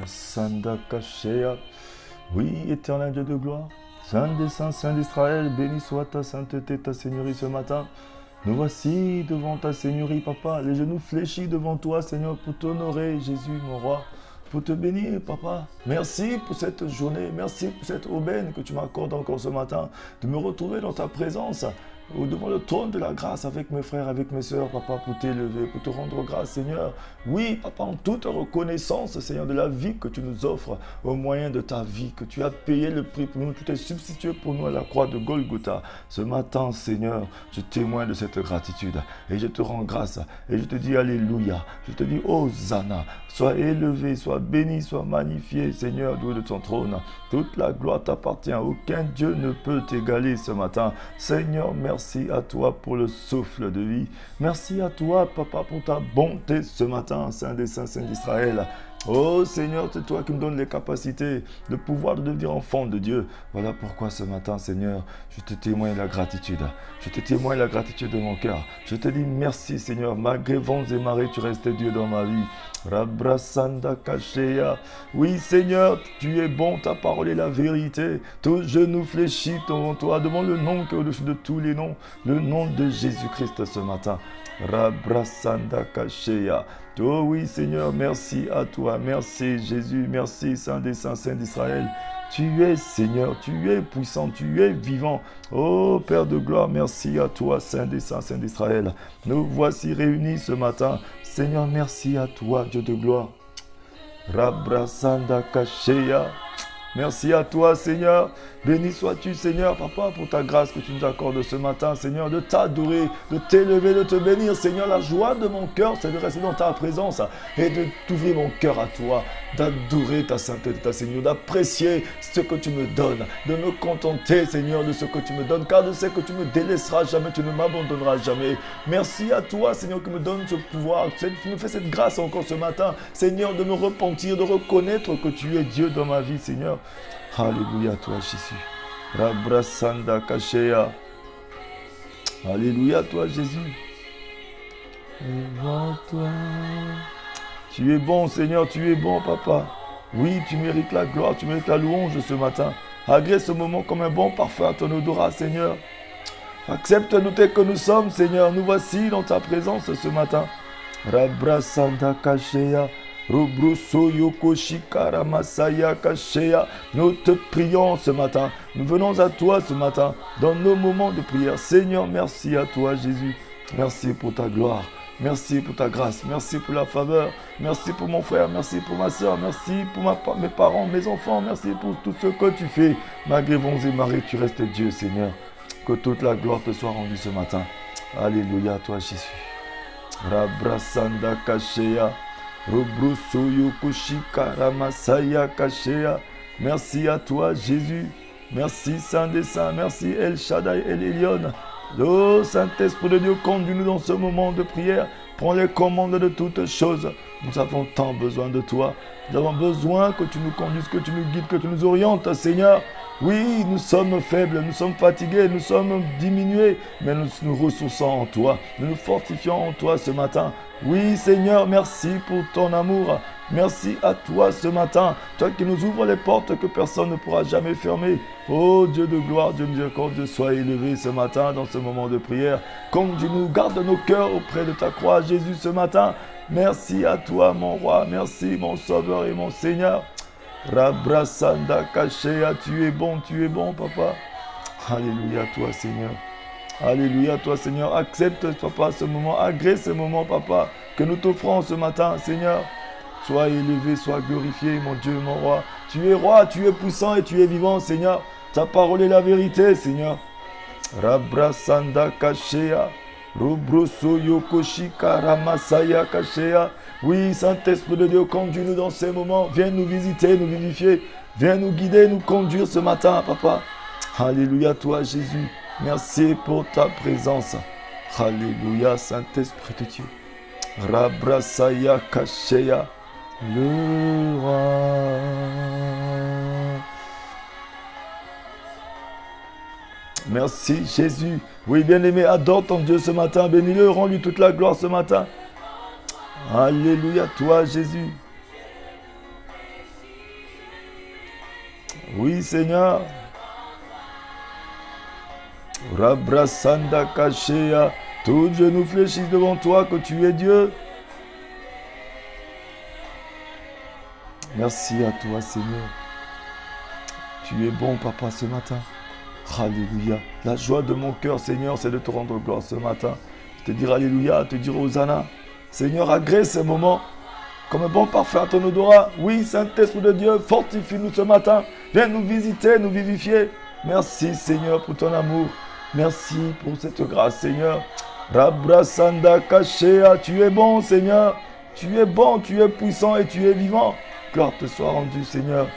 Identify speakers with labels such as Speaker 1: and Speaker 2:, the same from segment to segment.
Speaker 1: Sanda Kashea. Oui, éternel Dieu de gloire, Saint des saints, Saint d'Israël, béni soit ta sainteté, ta seigneurie ce matin. Nous voici devant ta seigneurie, papa, les genoux fléchis devant toi, Seigneur, pour t'honorer, Jésus, mon roi, pour te bénir, papa. Merci pour cette journée, merci pour cette aubaine que tu m'accordes encore ce matin, de me retrouver dans ta présence, devant le trône de la grâce avec mes frères, avec mes sœurs, papa, pour t'élever, pour te rendre grâce, Seigneur. Oui, papa, en toute reconnaissance, Seigneur, de la vie que tu nous offres au moyen de ta vie, que tu as payé le prix pour nous, tu t'es substitué pour nous à la croix de Golgotha. Ce matin, Seigneur, je témoigne de cette gratitude et je te rends grâce et je te dis Alléluia, je te dis Hosanna, sois élevé, sois béni, sois magnifié, Seigneur, doué de ton trône. Toute la gloire t'appartient, aucun Dieu ne peut t'égaler ce matin. Seigneur, merci à toi pour le souffle de vie. Merci à toi, papa, pour ta bonté ce matin, Saint des saints, Saint d'Israël. Oh Seigneur, c'est toi qui me donnes les capacités de pouvoir devenir enfant de Dieu. Voilà pourquoi ce matin, Seigneur, je te témoigne la gratitude. Je te témoigne la gratitude de mon cœur. Je te dis merci, Seigneur. Malgré vents et marées, tu restes Dieu dans ma vie. Rabrasanda Kashea. Oui, Seigneur, tu es bon, ta parole est la vérité. Tous genoux fléchis devant toi, devant le nom qui est au-dessus de tous les noms, le nom de Jésus-Christ ce matin. Rabrasanda Kashea. Oh oui, Seigneur, merci à toi. Merci, Jésus. Merci, Saint des saints, Saint d'Israël. Tu es, Seigneur, tu es puissant, tu es vivant. Oh, Père de gloire, merci à toi, Saint des saints, Saint d'Israël. Nous voici réunis ce matin. Seigneur, merci à toi, Dieu de gloire. Rabrasanda Kashea. Merci à toi, Seigneur. Béni sois-tu, Seigneur, papa, pour ta grâce que tu nous accordes ce matin, Seigneur, de t'adorer, de t'élever, de te bénir. Seigneur, la joie de mon cœur, c'est de rester dans ta présence et de t'ouvrir mon cœur à toi, d'adorer ta sainteté, ta Seigneur, d'apprécier ce que tu me donnes, de me contenter, Seigneur, de ce que tu me donnes, car je sais que tu ne me délaisseras jamais, tu ne m'abandonneras jamais. Merci à toi, Seigneur, qui me donne ce pouvoir, qui me fait cette grâce encore ce matin, Seigneur, de me repentir, de reconnaître que tu es Dieu dans ma vie, Seigneur. Alléluia à toi, Jésus. Rabrasanda Kashea. Alléluia à toi, Jésus. Devant toi. Tu es bon, Seigneur, tu es bon, papa. Oui, tu mérites la gloire, tu mérites la louange ce matin. Agrée ce moment comme un bon parfum à ton odorat, Seigneur. Accepte-nous tel que nous sommes, Seigneur. Nous voici dans ta présence ce matin. Rabrasanda Kashea. Nous te prions ce matin. Nous venons à toi ce matin dans nos moments de prière. Seigneur, merci à toi, Jésus. Merci pour ta gloire. Merci pour ta grâce. Merci pour la faveur. Merci pour mon frère. Merci pour ma soeur. Merci pour mes parents, mes enfants. Merci pour tout ce que tu fais. Malgré vents et marées, tu restes Dieu, Seigneur. Que toute la gloire te soit rendue ce matin. Alléluia à toi, Jésus. Rabrasanda Kashea. Merci à toi, Jésus. Merci, Saint des Saints. Merci, El Shaddai, El Elyon. Oh, Saint-Esprit de Dieu, conduis-nous dans ce moment de prière. Prends les commandes de toutes choses. Nous avons tant besoin de toi. Nous avons besoin que tu nous conduises, que tu nous guides, que tu nous orientes, Seigneur. Oui, nous sommes faibles, nous sommes fatigués, nous sommes diminués, mais nous nous ressourçons en toi. Nous nous fortifions en toi ce matin. Oui, Seigneur, merci pour ton amour. Merci à toi ce matin, toi qui nous ouvres les portes que personne ne pourra jamais fermer. Oh Dieu de gloire, Dieu miséricordieux, sois élevé ce matin dans ce moment de prière. Conduis-nous, garde nos cœurs auprès de ta croix, Jésus, ce matin. Merci à toi, mon roi. Merci, mon sauveur et mon Seigneur. Rabrasanda Kashea, tu es bon, papa. Alléluia à toi, Seigneur. Alléluia à toi, Seigneur. Accepte, papa, ce moment, agrée ce moment, papa, que nous t'offrons ce matin, Seigneur. Sois élevé, sois glorifié, mon Dieu, mon roi. Tu es roi, tu es puissant et tu es vivant, Seigneur. Ta parole est la vérité, Seigneur. Rabrasanda Kashea. Robroso Yokoshika Ramasaya Kashea. Oui, Saint-Esprit de Dieu, conduis-nous dans ces moments. Viens nous visiter, nous vivifier. Viens nous guider, nous conduire ce matin, papa. Alléluia, toi, Jésus. Merci pour ta présence. Alléluia, Saint-Esprit de Dieu. Rabrasaya Kashea. Le roi. Merci Jésus. Oui, bien-aimé, adore ton Dieu ce matin. Bénis-le, rends-lui toute la gloire ce matin. Alléluia, toi Jésus. Oui, Seigneur. Rabrasanda Kashea. Tout genou fléchisse devant toi que tu es Dieu. Merci à toi, Seigneur. Tu es bon, Papa, ce matin. Alléluia. La joie de mon cœur, Seigneur, c'est de te rendre gloire ce matin. Te dire Alléluia, te dire Hosanna. Seigneur, agrée ces moments comme un bon parfum à ton odorat. Oui, Saint-Esprit de Dieu, fortifie-nous ce matin. Viens nous visiter, nous vivifier. Merci, Seigneur, pour ton amour. Merci pour cette grâce, Seigneur. Rabrasanda Kashea, tu es bon, Seigneur. Tu es bon, tu es puissant et tu es vivant. Gloire te soit rendue, Seigneur.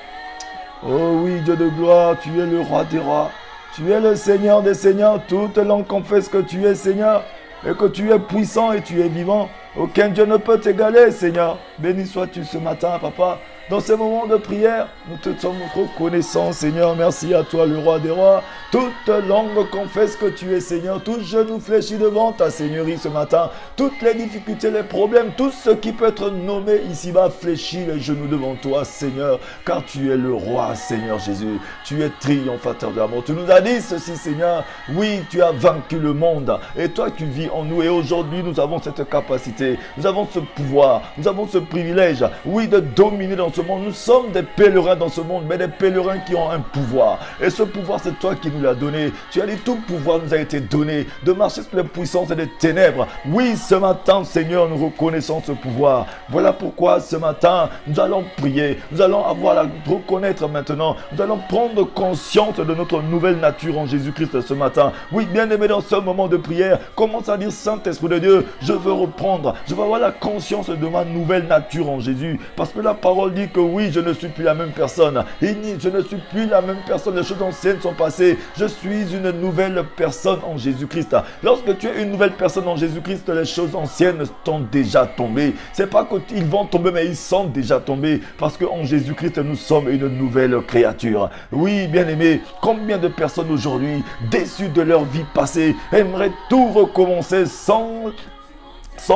Speaker 1: Oh oui, Dieu de gloire, tu es le roi des rois. Tu es le Seigneur des seigneurs. Toute langue confesse que tu es Seigneur et que tu es puissant et tu es vivant. Aucun Dieu ne peut t'égaler, Seigneur. Béni sois-tu ce matin, Papa. Dans ces moments de prière, nous te sommes reconnaissants, Seigneur. Merci à toi, le roi des rois. Toute langue confesse que tu es Seigneur. Tout genou fléchit devant ta Seigneurie ce matin. Toutes les difficultés, les problèmes, tout ce qui peut être nommé ici-bas fléchit les genoux devant toi, Seigneur. Car tu es le roi, Seigneur Jésus. Tu es triomphateur de l'amour. Tu nous as dit ceci, Seigneur. Oui, tu as vaincu le monde. Et toi, tu vis en nous. Et aujourd'hui, nous avons cette capacité. Nous avons ce pouvoir. Nous avons ce privilège. Oui, de dominer dans ce monde. Nous sommes des pèlerins dans ce monde, mais des pèlerins qui ont un pouvoir. Et ce pouvoir, c'est toi qui nous l'as donné. Tu as dit tout pouvoir nous a été donné de marcher sur les puissances et les ténèbres. Oui, ce matin, Seigneur, nous reconnaissons ce pouvoir. Voilà pourquoi ce matin, nous allons prier. Nous allons reconnaître maintenant. Nous allons prendre conscience de notre nouvelle nature en Jésus-Christ ce matin. Oui, bien aimé, dans ce moment de prière, commence à dire Saint-Esprit de Dieu, je veux reprendre. Je veux avoir la conscience de ma nouvelle nature en Jésus. Parce que la parole dit que oui, je ne suis plus la même personne. Je ne suis plus la même personne. Les choses anciennes sont passées. Je suis une nouvelle personne en Jésus-Christ. Lorsque tu es une nouvelle personne en Jésus-Christ, les choses anciennes sont déjà tombées. C'est pas qu'ils vont tomber, mais ils sont déjà tombés. Parce qu'en Jésus-Christ, nous sommes une nouvelle créature. Oui, bien-aimés, combien de personnes aujourd'hui, déçues de leur vie passée, aimeraient tout recommencer sans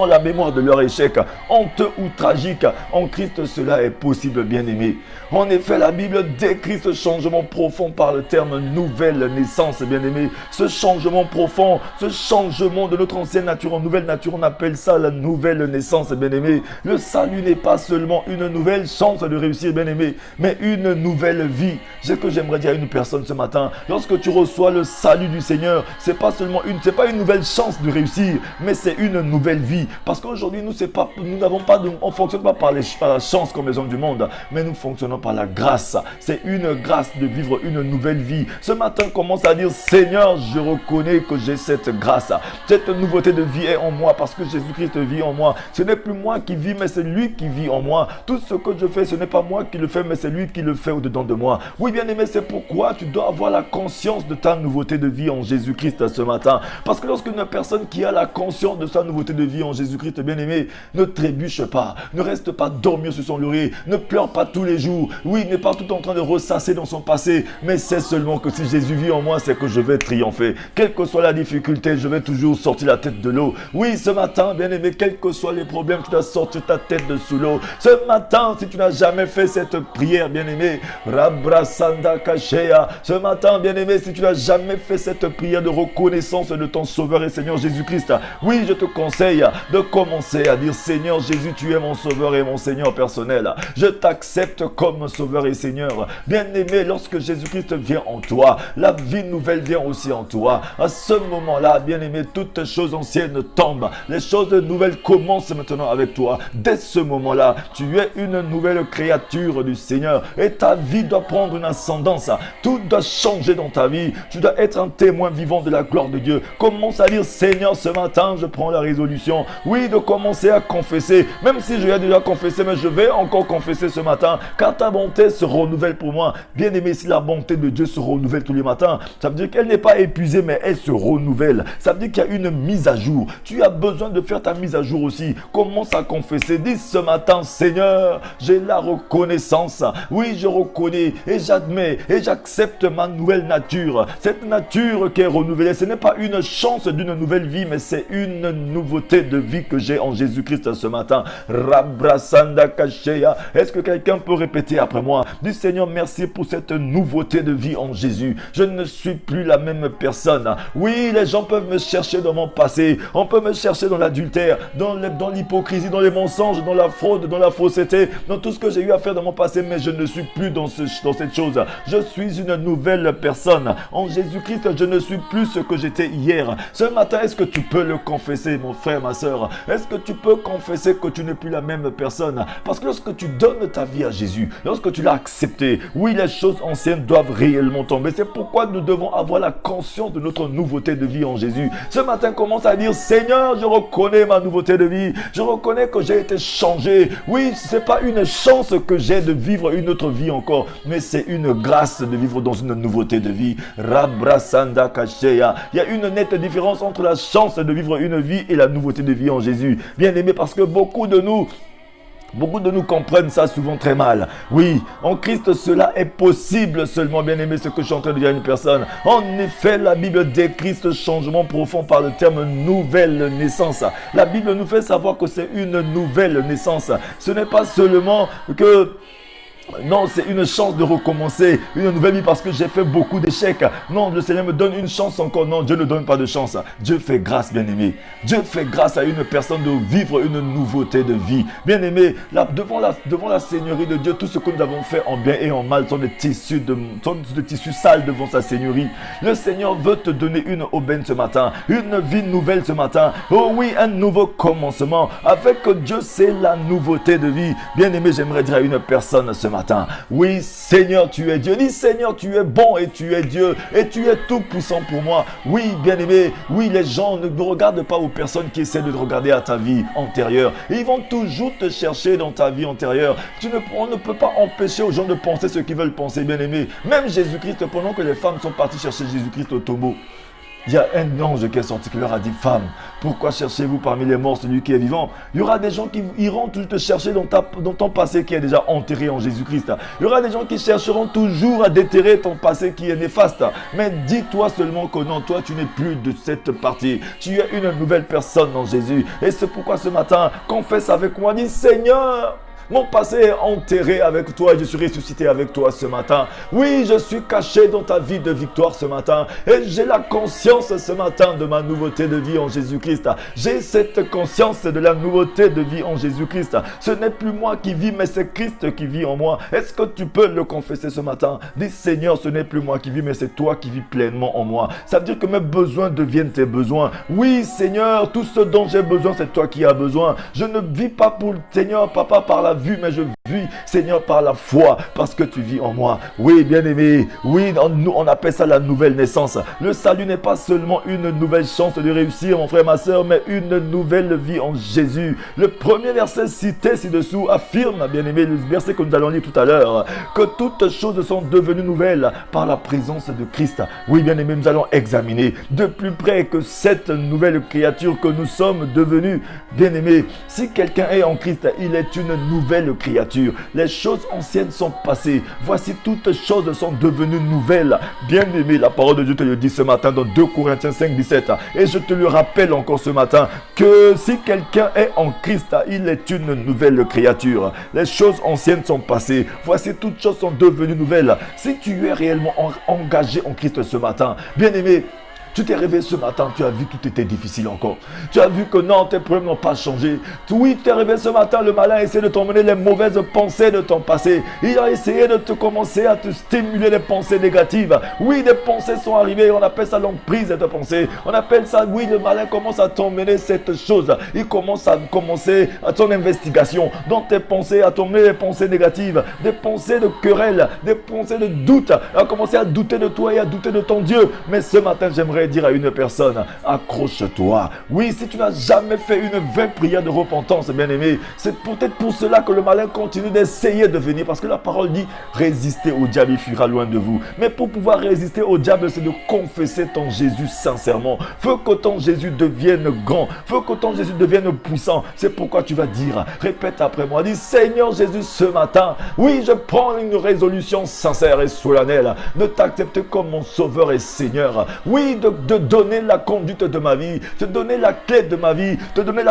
Speaker 1: la mémoire de leur échec, honteux ou tragique. En Christ, cela est possible, bien-aimé. En effet, la Bible décrit ce changement profond par le terme nouvelle naissance, bien-aimé. Ce changement profond, ce changement de notre ancienne nature en nouvelle nature, on appelle ça la nouvelle naissance, bien-aimé. Le salut n'est pas seulement une nouvelle chance de réussir, bien-aimé, mais une nouvelle vie. Ce que j'aimerais dire à une personne ce matin, lorsque tu reçois le salut du Seigneur, c'est pas une nouvelle chance de réussir, mais c'est une nouvelle vie. Parce qu'aujourd'hui, on ne fonctionne pas par la chance comme les hommes du monde, mais nous fonctionnons par la grâce. C'est une grâce de vivre une nouvelle vie. Ce matin, commence à dire, Seigneur, je reconnais que j'ai cette grâce. Cette nouveauté de vie est en moi parce que Jésus-Christ vit en moi. Ce n'est plus moi qui vis, mais c'est lui qui vit en moi. Tout ce que je fais, ce n'est pas moi qui le fais, mais c'est lui qui le fait au-dedans de moi. Oui, bien aimé, c'est pourquoi tu dois avoir la conscience de ta nouveauté de vie en Jésus-Christ ce matin. Parce que lorsqu'une personne qui a la conscience de sa nouveauté de vie en Jésus-Christ, bien-aimé, ne trébuche pas, ne reste pas dormir sur son laurier, ne pleure pas tous les jours. Oui, n'est pas tout en train de ressasser dans son passé, mais c'est seulement que si Jésus vit en moi, c'est que je vais triompher. Quelle que soit la difficulté, je vais toujours sortir la tête de l'eau. Oui, ce matin, bien-aimé, quels que soient les problèmes, tu dois sortir ta tête de sous l'eau. Ce matin, si tu n'as jamais fait cette prière, bien-aimé, Rabrasanda Kashea, ce matin, bien-aimé, si tu n'as jamais fait cette prière de reconnaissance de ton Sauveur et Seigneur Jésus-Christ, oui, je te conseille de commencer à dire Seigneur Jésus, tu es mon Sauveur et mon Seigneur personnel. Je t'accepte comme Sauveur et Seigneur. Bien-aimé, lorsque Jésus-Christ vient en toi, la vie nouvelle vient aussi en toi. À ce moment-là, bien-aimé, toutes choses anciennes tombent. Les choses nouvelles commencent maintenant avec toi. Dès ce moment-là, tu es une nouvelle créature du Seigneur et ta vie doit prendre une ascendance. Tout doit changer dans ta vie. Tu dois être un témoin vivant de la gloire de Dieu. Commence à dire Seigneur, ce matin, je prends la résolution. Oui, de commencer à confesser. Même si je l'ai déjà confessé, mais je vais encore confesser ce matin. Car ta bonté se renouvelle pour moi. Bien aimé, si la bonté de Dieu se renouvelle tous les matins, ça veut dire qu'elle n'est pas épuisée, mais elle se renouvelle. Ça veut dire qu'il y a une mise à jour. Tu as besoin de faire ta mise à jour aussi. Commence à confesser. Dis ce matin, Seigneur, j'ai la reconnaissance. Oui, je reconnais et j'admets et j'accepte ma nouvelle nature. Cette nature qui est renouvelée, ce n'est pas une chance d'une nouvelle vie, mais c'est une nouveauté de de vie que j'ai en Jésus-Christ ce matin. Rabrasanda Kasheya. Est-ce que quelqu'un peut répéter après moi? Dis Seigneur, merci pour cette nouveauté de vie en Jésus. Je ne suis plus la même personne. Oui, les gens peuvent me chercher dans mon passé. On peut me chercher dans l'adultère, dans l'hypocrisie, dans les mensonges, dans la fraude, dans la fausseté, dans tout ce que j'ai eu à faire dans mon passé, mais je ne suis plus dans cette chose. Je suis une nouvelle personne. En Jésus-Christ, je ne suis plus ce que j'étais hier. Ce matin, est-ce que tu peux le confesser, mon frère, ma soeur? Est-ce que tu peux confesser que tu n'es plus la même personne? Parce que lorsque tu donnes ta vie à Jésus, lorsque tu l'as accepté, oui, les choses anciennes doivent réellement tomber. C'est pourquoi nous devons avoir la conscience de notre nouveauté de vie en Jésus. Ce matin, commence à dire, Seigneur, je reconnais ma nouveauté de vie. Je reconnais que j'ai été changé. Oui, ce n'est pas une chance que j'ai de vivre une autre vie encore, mais c'est une grâce de vivre dans une nouveauté de vie. Rabrasanda Kasheya. Il y a une nette différence entre la chance de vivre une vie et la nouveauté de vie en Jésus. Bien aimé, parce que beaucoup de nous comprennent ça souvent très mal. Oui, en Christ, cela est possible seulement, bien aimé, ce que je suis en train de dire à une personne. En effet, la Bible décrit ce changement profond par le terme nouvelle naissance. La Bible nous fait savoir que c'est une nouvelle naissance. Ce n'est pas seulement que... Non, c'est une chance de recommencer, une nouvelle vie parce que j'ai fait beaucoup d'échecs. Non, le Seigneur me donne une chance encore. Non, Dieu ne donne pas de chance. Dieu fait grâce, bien-aimé. Dieu fait grâce à une personne de vivre une nouveauté de vie. Bien-aimé, devant la Seigneurie de Dieu, tout ce que nous avons fait en bien et en mal sont des tissus sales devant sa Seigneurie. Le Seigneur veut te donner une aubaine ce matin, une vie nouvelle ce matin. Oh oui, un nouveau commencement. Avec Dieu, c'est la nouveauté de vie. Bien-aimé, j'aimerais dire à une personne ce matin, oui, Seigneur, tu es Dieu. Dis, Seigneur, tu es bon et tu es Dieu et tu es tout puissant pour moi. Oui, bien-aimé, oui, les gens ne regardent pas aux personnes qui essaient de regarder à ta vie antérieure. Et ils vont toujours te chercher dans ta vie antérieure. On ne peut pas empêcher aux gens de penser ce qu'ils veulent penser, bien-aimé. Même Jésus-Christ, pendant que les femmes sont parties chercher Jésus-Christ au tombeau, il y a un ange qui est sorti qui leur a dit, femme, pourquoi cherchez-vous parmi les morts celui qui est vivant? Il y aura des gens qui iront toujours te chercher dans ton passé qui est déjà enterré en Jésus-Christ. Il y aura des gens qui chercheront toujours à déterrer ton passé qui est néfaste. Mais dis-toi seulement que non, toi tu n'es plus de cette partie. Tu es une nouvelle personne en Jésus. Et c'est pourquoi ce matin, confesse avec moi, dis, Seigneur, mon passé est enterré avec toi et je suis ressuscité avec toi ce matin. Oui, je suis caché dans ta vie de victoire ce matin. Et j'ai la conscience ce matin de ma nouveauté de vie en Jésus-Christ. J'ai cette conscience de la nouveauté de vie en Jésus-Christ. Ce n'est plus moi qui vis, mais c'est Christ qui vit en moi. Est-ce que tu peux le confesser ce matin? Dis, Seigneur, ce n'est plus moi qui vis, mais c'est toi qui vis pleinement en moi. Ça veut dire que mes besoins deviennent tes besoins. Oui, Seigneur, tout ce dont j'ai besoin, c'est toi qui as besoin. Je ne vis pas pour le Seigneur, papa, par la vue, mais je vis, Seigneur, par la foi, parce que tu vis en moi. Oui, bien-aimé, oui, on appelle ça la nouvelle naissance. Le salut n'est pas seulement une nouvelle chance de réussir, mon frère, ma soeur, mais une nouvelle vie en Jésus. Le premier verset cité ci-dessous affirme, bien-aimé, le verset que nous allons lire tout à l'heure, que toutes choses sont devenues nouvelles par la présence de Christ. Oui, bien-aimé, nous allons examiner de plus près que cette nouvelle créature que nous sommes devenus. Bien-aimé, si quelqu'un est en Christ, il est une nouvelle créature. Les choses anciennes sont passées. Voici, toutes choses sont devenues nouvelles. Bien-aimé, la parole de Dieu te le dit ce matin dans 2 Corinthiens 5, 17. Et je te le rappelle encore ce matin que si quelqu'un est en Christ, il est une nouvelle créature. Les choses anciennes sont passées. Voici, toutes choses sont devenues nouvelles. Si tu es réellement engagé en Christ ce matin, bien-aimé, tu t'es réveillé ce matin, tu as vu que tout était difficile encore. Tu as vu que non, tes problèmes n'ont pas changé. Oui, tu t'es réveillé ce matin, le malin a essayé de t'emmener les mauvaises pensées de ton passé. Il a essayé de te commencer à te stimuler les pensées négatives. Oui, des pensées sont arrivées, on appelle ça l'emprise de pensées. On appelle ça, oui, le malin commence à t'emmener cette chose. Il commence à ton investigation. Dans tes pensées, à t'emmener les pensées négatives, des pensées de querelle, des pensées de doute. Il a commencé à douter de toi et à douter de ton Dieu. Mais ce matin, j'aimerais dire à une personne, accroche-toi. Oui, si tu n'as jamais fait une vraie prière de repentance, bien-aimé, c'est peut-être pour cela que le malin continue d'essayer de venir, parce que la parole dit, résistez au diable, il fuira loin de vous. Mais pour pouvoir résister au diable, c'est de confesser ton Jésus sincèrement. Faut que ton Jésus devienne grand, faut que ton Jésus devienne puissant. C'est pourquoi tu vas dire, répète après moi, dis, Seigneur Jésus, ce matin, oui, je prends une résolution sincère et solennelle de t'accepter comme mon sauveur et Seigneur. Oui, de de donner la conduite de ma vie, te donner la clé de ma vie, te donner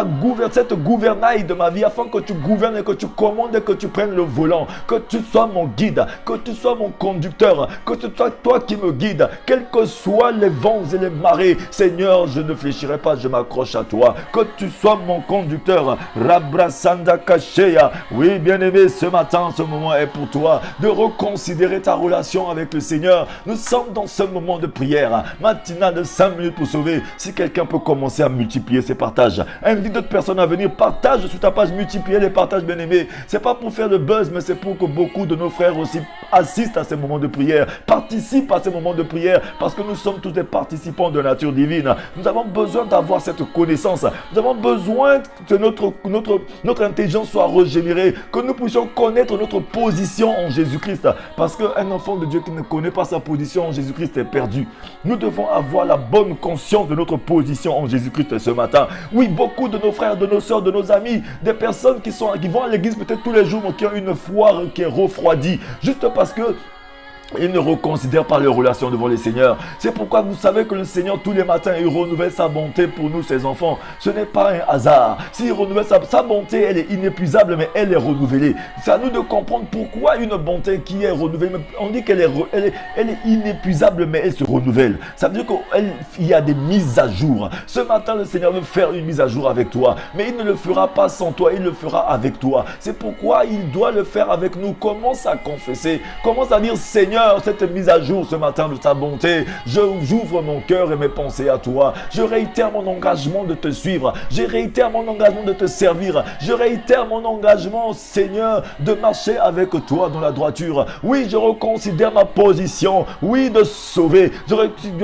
Speaker 1: cette gouvernail de ma vie, afin que tu gouvernes et que tu commandes et que tu prennes le volant, que tu sois mon guide, que tu sois mon conducteur, que ce soit toi qui me guide, quels que soient les vents et les marées. Seigneur, je ne fléchirai pas, je m'accroche à toi, que tu sois mon conducteur. Rabrasanda Kasheya. Oui, bien-aimé, ce matin, ce moment est pour toi de reconsidérer ta relation avec le Seigneur. Nous sommes dans ce moment de prière matinale de 5 minutes pour sauver. Si quelqu'un peut commencer à multiplier ses partages, invite d'autres personnes à venir, partage sur ta page, multiplier les partages, bien-aimé. C'est pas pour faire de buzz, mais c'est pour que beaucoup de nos frères aussi assistent à ces moments de prière, participent à ces moments de prière, parce que nous sommes tous des participants de nature divine. Nous avons besoin d'avoir cette connaissance. Nous avons besoin que notre intelligence soit régénérée, que nous puissions connaître notre position en Jésus-Christ, parce qu'un enfant de Dieu qui ne connaît pas sa position en Jésus-Christ est perdu. Nous devons avoir la bonne conscience de notre position en Jésus-Christ ce matin. Oui, beaucoup de nos frères, de nos soeurs, de nos amis, des personnes qui vont à l'église peut-être tous les jours, mais qui ont une foi qui est refroidie, juste parce que ils ne reconsidèrent pas leur relation devant le Seigneur. C'est pourquoi vous savez que le Seigneur, tous les matins, il renouvelle sa bonté pour nous, ses enfants. Ce n'est pas un hasard. S'il renouvelle sa bonté, elle est inépuisable, mais elle est renouvelée. C'est à nous de comprendre pourquoi une bonté qui est renouvelée. On dit qu'elle est inépuisable, mais elle se renouvelle. Ça veut dire qu'il y a des mises à jour. Ce matin, le Seigneur veut faire une mise à jour avec toi. Mais il ne le fera pas sans toi, il le fera avec toi. C'est pourquoi il doit le faire avec nous. Commence à confesser. Commence à dire, Seigneur, cette mise à jour ce matin de ta bonté, j'ouvre mon cœur et mes pensées à toi. Je réitère mon engagement de te suivre. Je réitère mon engagement de te servir. Je réitère mon engagement, Seigneur, de marcher avec toi dans la droiture. Oui, je reconsidère ma position. Oui, de sauver. Je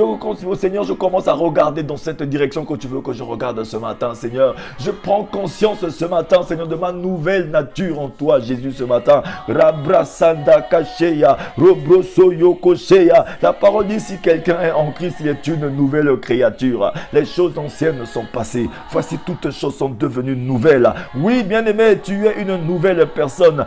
Speaker 1: reconsidère, Seigneur, je commence à regarder dans cette direction que tu veux que je regarde ce matin, Seigneur. Je prends conscience ce matin, Seigneur, de ma nouvelle nature en toi, Jésus, ce matin. Rabrasanda Kasheya, Robros la parole dit, si quelqu'un est en Christ, il est une nouvelle créature. Les choses anciennes sont passées. Voici, toutes choses sont devenues nouvelles. Oui, bien-aimé, tu es une nouvelle personne.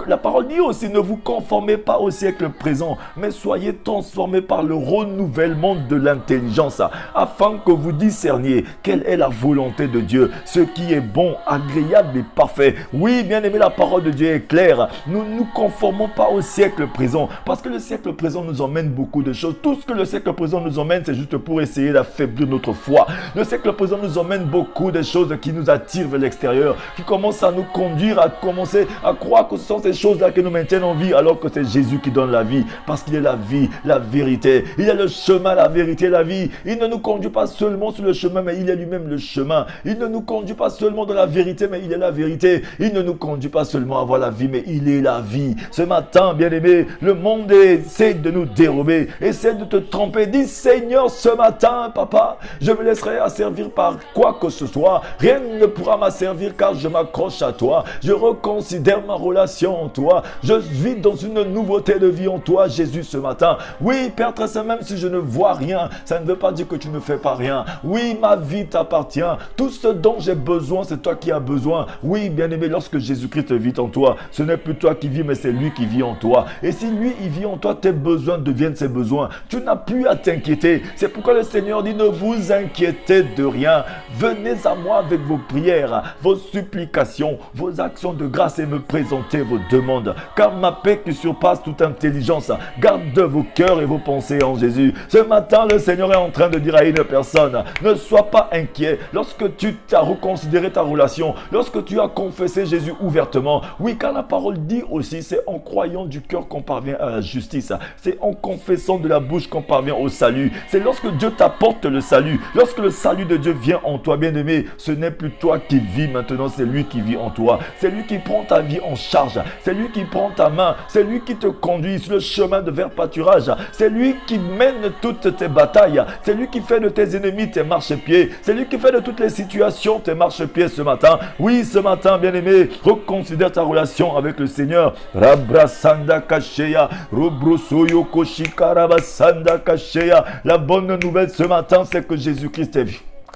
Speaker 1: La parole dit aussi, ne vous conformez pas au siècle présent, mais soyez transformés par le renouvellement de l'intelligence, afin que vous discerniez quelle est la volonté de Dieu, ce qui est bon, agréable et parfait. Oui, bien-aimé, la parole de Dieu est claire. Nous ne nous conformons pas au siècle présent, parce que le siècle présent nous emmène beaucoup de choses. Tout ce que le siècle présent nous emmène, c'est juste pour essayer d'affaiblir notre foi. Le siècle présent nous emmène beaucoup de choses qui nous attirent vers l'extérieur, qui commencent à nous conduire à commencer à croire que ce sont ces choses-là qui nous maintiennent en vie, alors que c'est Jésus qui donne la vie, parce qu'il est la vie, la vérité. Il est le chemin, la vérité, la vie. Il ne nous conduit pas seulement sur le chemin, mais il est lui-même le chemin. Il ne nous conduit pas seulement dans la vérité, mais il est la vérité. Il ne nous conduit pas seulement à avoir la vie, mais il est la vie. Ce matin, bien-aimé, le monde essaie de nous dérober, essaie de te tromper. Dis, Seigneur, ce matin, papa, je me laisserai asservir par quoi que ce soit. Rien ne pourra m'asservir car je m'accroche à toi. Je reconsidère ma relation en toi. Je vis dans une nouveauté de vie en toi, Jésus, ce matin. Oui, Père très saint, même si je ne vois rien, ça ne veut pas dire que tu ne fais pas rien. Oui, ma vie t'appartient. Tout ce dont j'ai besoin, c'est toi qui as besoin. Oui, bien-aimé, lorsque Jésus-Christ vit en toi, ce n'est plus toi qui vis, mais c'est lui qui vit en toi. Et si lui, il vit en toi, tes besoins deviennent ses besoins. Tu n'as plus à t'inquiéter. C'est pourquoi le Seigneur dit, ne vous inquiétez de rien. Venez à moi avec vos prières, vos supplications, vos actions de grâce et me présentez vos demandes. Car ma paix qui surpasse toute intelligence garde vos cœurs et vos pensées en Jésus. Ce matin, le Seigneur est en train de dire à une personne, ne sois pas inquiet. Lorsque tu as reconsidéré ta relation, lorsque tu as confessé Jésus ouvertement, oui, car la parole dit aussi, c'est en croyant du cœur qu'on parvient à la justice. C'est en confessant de la bouche qu'on parvient au salut. C'est lorsque Dieu t'apporte le salut, lorsque le salut de Dieu vient en toi, bien-aimé, ce n'est plus toi qui vis maintenant, c'est lui qui vit en toi. C'est lui qui prend ta vie en charge. C'est lui qui prend ta main. C'est lui qui te conduit sur le chemin de vers pâturage. C'est lui qui mène toutes tes batailles. C'est lui qui fait de tes ennemis tes marchepieds. C'est lui qui fait de toutes les situations tes marchepieds ce matin. Oui, ce matin, bien-aimé, reconsidère ta relation avec le Seigneur. Rabrasanda Kasheya, Robrosoyo Koshikarabasanda Kasheya. La bonne nouvelle ce matin, c'est que Jésus-Christ est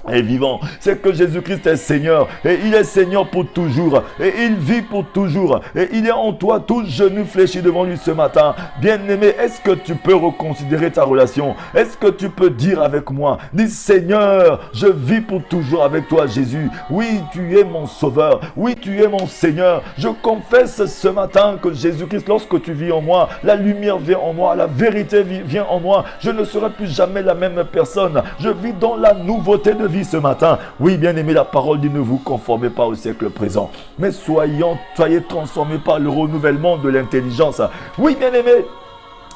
Speaker 1: est vivant, c'est que Jésus-Christ est Seigneur et il est Seigneur pour toujours et il vit pour toujours et il est en toi, tout genou fléchi devant lui ce matin. Bien-aimé, est-ce que tu peux reconsidérer ta relation? Est-ce que tu peux dire avec moi, dis Seigneur, je vis pour toujours avec toi Jésus. Oui, tu es mon sauveur, oui, tu es mon Seigneur. Je confesse ce matin que Jésus-Christ, lorsque tu vis en moi, la lumière vient en moi, la vérité vient en moi. Je ne serai plus jamais la même personne. Je vis dans la nouveauté de vie ce matin. Oui, bien aimé, la parole dit ne vous conformez pas au siècle présent, mais soyez transformés par le renouvellement de l'intelligence. Oui, bien aimé,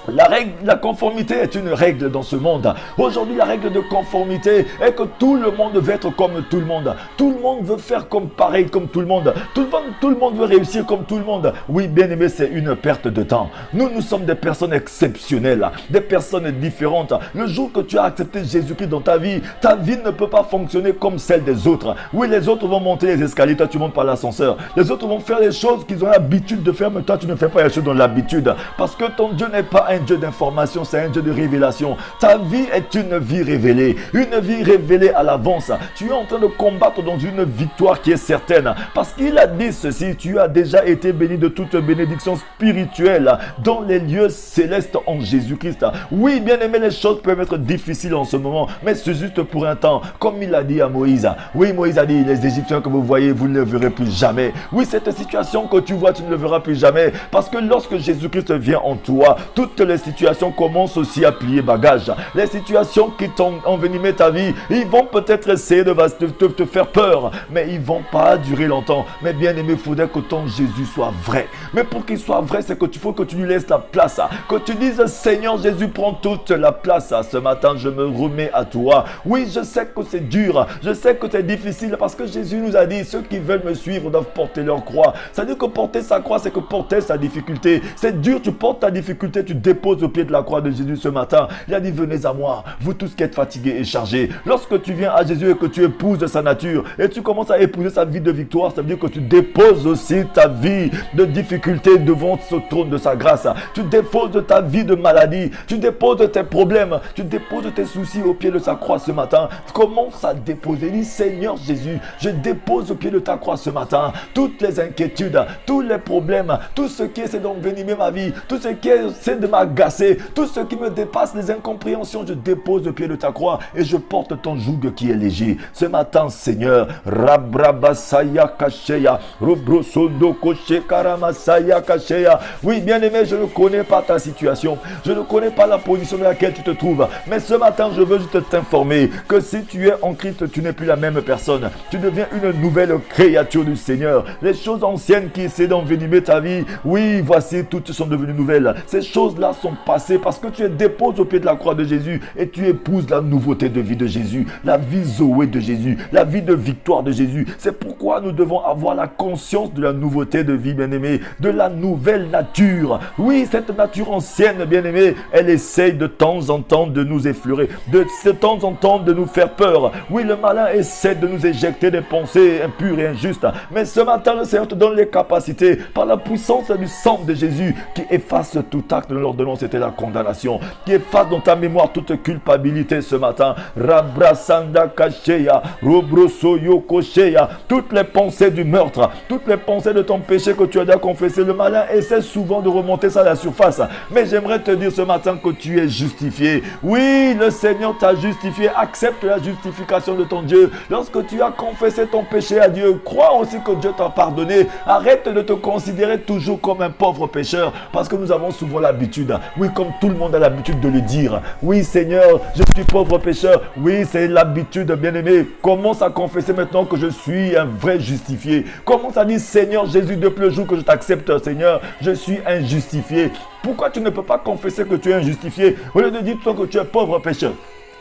Speaker 1: la conformité est une règle dans ce monde. Aujourd'hui, la règle de conformité est que tout le monde veut être comme tout le monde. Tout le monde veut faire comme pareil comme tout le monde. Tout le monde veut réussir comme tout le monde. Oui, bien aimé, c'est une perte de temps. Nous sommes des personnes exceptionnelles, des personnes différentes. Le jour que tu as accepté Jésus-Christ dans ta vie ne peut pas fonctionner comme celle des autres. Oui, les autres vont monter les escaliers, toi tu montes par l'ascenseur. Les autres vont faire les choses qu'ils ont l'habitude de faire, mais toi tu ne fais pas les choses dans l'habitude. Parce que ton Dieu n'est pas un Dieu d'information, c'est un Dieu de révélation. Ta vie est une vie révélée à l'avance. Tu es en train de combattre dans une victoire qui est certaine. Parce qu'il a dit ceci, tu as déjà été béni de toute bénédiction spirituelle dans les lieux célestes en Jésus-Christ. Oui, bien aimé, les choses peuvent être difficiles en ce moment, mais c'est juste pour un temps. Comme il a dit à Moïse. Oui, Moïse a dit, les Égyptiens que vous voyez, vous ne les verrez plus jamais. Oui, cette situation que tu vois, tu ne le verras plus jamais. Parce que lorsque Jésus-Christ vient en toi, toutes les situations commencent aussi à plier bagage. Les situations qui t'ont envenimé ta vie, ils vont peut-être essayer de te faire peur, mais ils ne vont pas durer longtemps. Mais bien aimé, il faudrait que ton Jésus soit vrai. Mais pour qu'il soit vrai, c'est qu'il faut que tu lui laisses la place. Que tu dises, Seigneur Jésus, prends toute la place. Ce matin, je me remets à toi. Oui, je sais que c'est dur. Je sais que c'est difficile parce que Jésus nous a dit, ceux qui veulent me suivre doivent porter leur croix. Ça veut dire que porter sa croix, c'est que porter sa difficulté. C'est dur, tu portes ta difficulté, tu déposes au pied de la croix de Jésus ce matin. Il a dit, venez à moi, vous tous qui êtes fatigués et chargés. Lorsque tu viens à Jésus et que tu épouses sa nature et tu commences à épouser sa vie de victoire, ça veut dire que tu déposes aussi ta vie de difficulté devant ce trône de sa grâce. Tu déposes ta vie de maladie, tu déposes tes problèmes, tu déposes tes soucis au pied de sa croix ce matin. Commence à déposer. Dis, Seigneur Jésus, je dépose au pied de ta croix ce matin toutes les inquiétudes, tous les problèmes, tout ce qui essaie d'envenimer ma vie, tout ce qui essaie de m'agacer, tout ce qui me dépasse, les incompréhensions, je dépose au pied de ta croix et je porte ton joug qui est léger. Ce matin, Seigneur, Rabrabasaya Kasheya, Robrosondo Koshe Karamasaya Kasheya. Oui, bien aimé, je ne connais pas ta situation, je ne connais pas la position dans laquelle tu te trouves, mais ce matin, je veux juste t'informer que si tu es en Christ, tu n'es plus la même personne. Tu deviens une nouvelle créature du Seigneur. Les choses anciennes qui essaient d'envenimer ta vie, oui, voici, toutes sont devenues nouvelles. Ces choses-là sont passées parce que tu es dépose au pied de la croix de Jésus et tu épouses la nouveauté de vie de Jésus, la vie Zoé de Jésus, la vie de victoire de Jésus. C'est pourquoi nous devons avoir la conscience de la nouveauté de vie, bien-aimé, de la nouvelle nature. Oui, cette nature ancienne, bien-aimé, elle essaye de temps en temps de nous effleurer, de temps en temps de nous faire peur. Oui, le malin essaie de nous éjecter des pensées impures et injustes. Mais ce matin, le Seigneur te donne les capacités par la puissance du sang de Jésus qui efface tout acte de l'ordonnance, c'était la condamnation, qui efface dans ta mémoire toute culpabilité ce matin. Rabrasanda Kasheya, Robrosoyo Kosheya, toutes les pensées du meurtre, toutes les pensées de ton péché que tu as déjà confessé. Le malin essaie souvent de remonter ça à la surface. Mais j'aimerais te dire ce matin que tu es justifié. Oui, le Seigneur t'a justifié. Accepte la justification de ton Dieu. Lorsque tu as confessé ton péché à Dieu, crois aussi que Dieu t'a pardonné. Arrête de te considérer toujours comme un pauvre pécheur, parce que nous avons souvent l'habitude, oui, comme tout le monde a l'habitude de le dire. Oui, Seigneur, je suis pauvre pécheur. Oui, c'est l'habitude, bien-aimé. Commence à confesser maintenant que je suis un vrai justifié. Commence à dire, Seigneur Jésus, depuis le jour que je t'accepte, Seigneur, je suis un justifié. Pourquoi tu ne peux pas confesser que tu es un justifié au lieu de dire que tu es pauvre pécheur?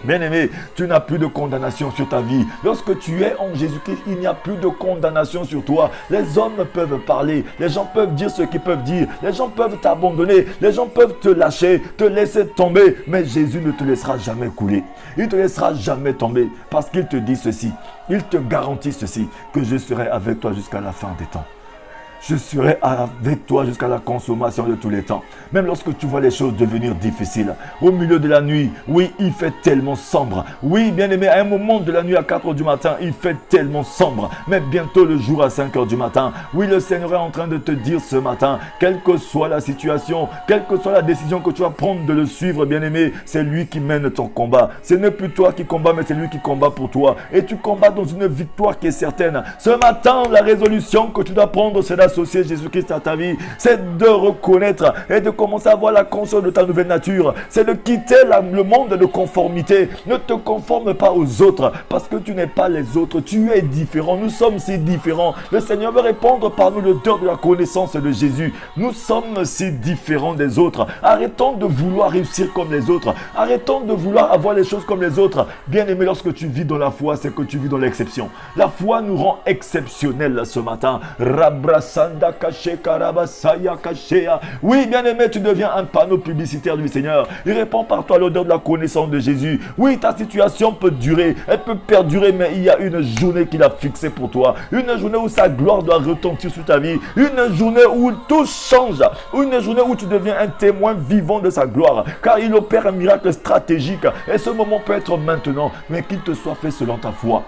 Speaker 1: Bien-aimé, tu n'as plus de condamnation sur ta vie. Lorsque tu es en Jésus-Christ, il n'y a plus de condamnation sur toi. Les hommes peuvent parler, les gens peuvent dire ce qu'ils peuvent dire, les gens peuvent t'abandonner, les gens peuvent te lâcher, te laisser tomber, mais Jésus ne te laissera jamais couler. Il ne te laissera jamais tomber parce qu'il te dit ceci, il te garantit ceci, que je serai avec toi jusqu'à la fin des temps. je serai avec toi jusqu'à la consommation de tous les temps. Même lorsque tu vois les choses devenir difficiles, au milieu de la nuit, oui, il fait tellement sombre. Oui, bien-aimé, à un moment de la nuit à 4 heures du matin, il fait tellement sombre. Mais bientôt le jour à 5 heures du matin, oui, le Seigneur est en train de te dire ce matin, quelle que soit la situation, quelle que soit la décision que tu vas prendre de le suivre, bien-aimé, c'est lui qui mène ton combat. Ce n'est plus toi qui combats, mais c'est lui qui combat pour toi. Et tu combats dans une victoire qui est certaine. Ce matin, la résolution que tu dois prendre, c'est d'associer Jésus-Christ à ta vie. C'est de reconnaître et de commencer à avoir la conscience de ta nouvelle nature. C'est de quitter le monde de conformité. Ne te conforme pas aux autres parce que tu n'es pas les autres. Tu es différent. Nous sommes si différents. Le Seigneur veut répandre par nous l'odeur de la connaissance de Jésus. Nous sommes si différents des autres. Arrêtons de vouloir réussir comme les autres. Arrêtons de vouloir avoir les choses comme les autres. Bien aimé, lorsque tu vis dans la foi, c'est que tu vis dans l'exception. La foi nous rend exceptionnels ce matin. Rabrasanda kaché karabasaya kashea. Oui, bien aimé, tu deviens un panneau publicitaire du Seigneur. Il répand par toi l'odeur de la connaissance de Jésus. Oui, ta situation peut durer, elle peut perdurer, mais il y a une journée qu'il a fixée pour toi. Une journée où sa gloire doit retentir sur ta vie. Une journée où tout change. Une journée où tu deviens un témoin vivant de sa gloire. Car il opère un miracle stratégique. Et ce moment peut être maintenant, mais qu'il te soit fait selon ta foi.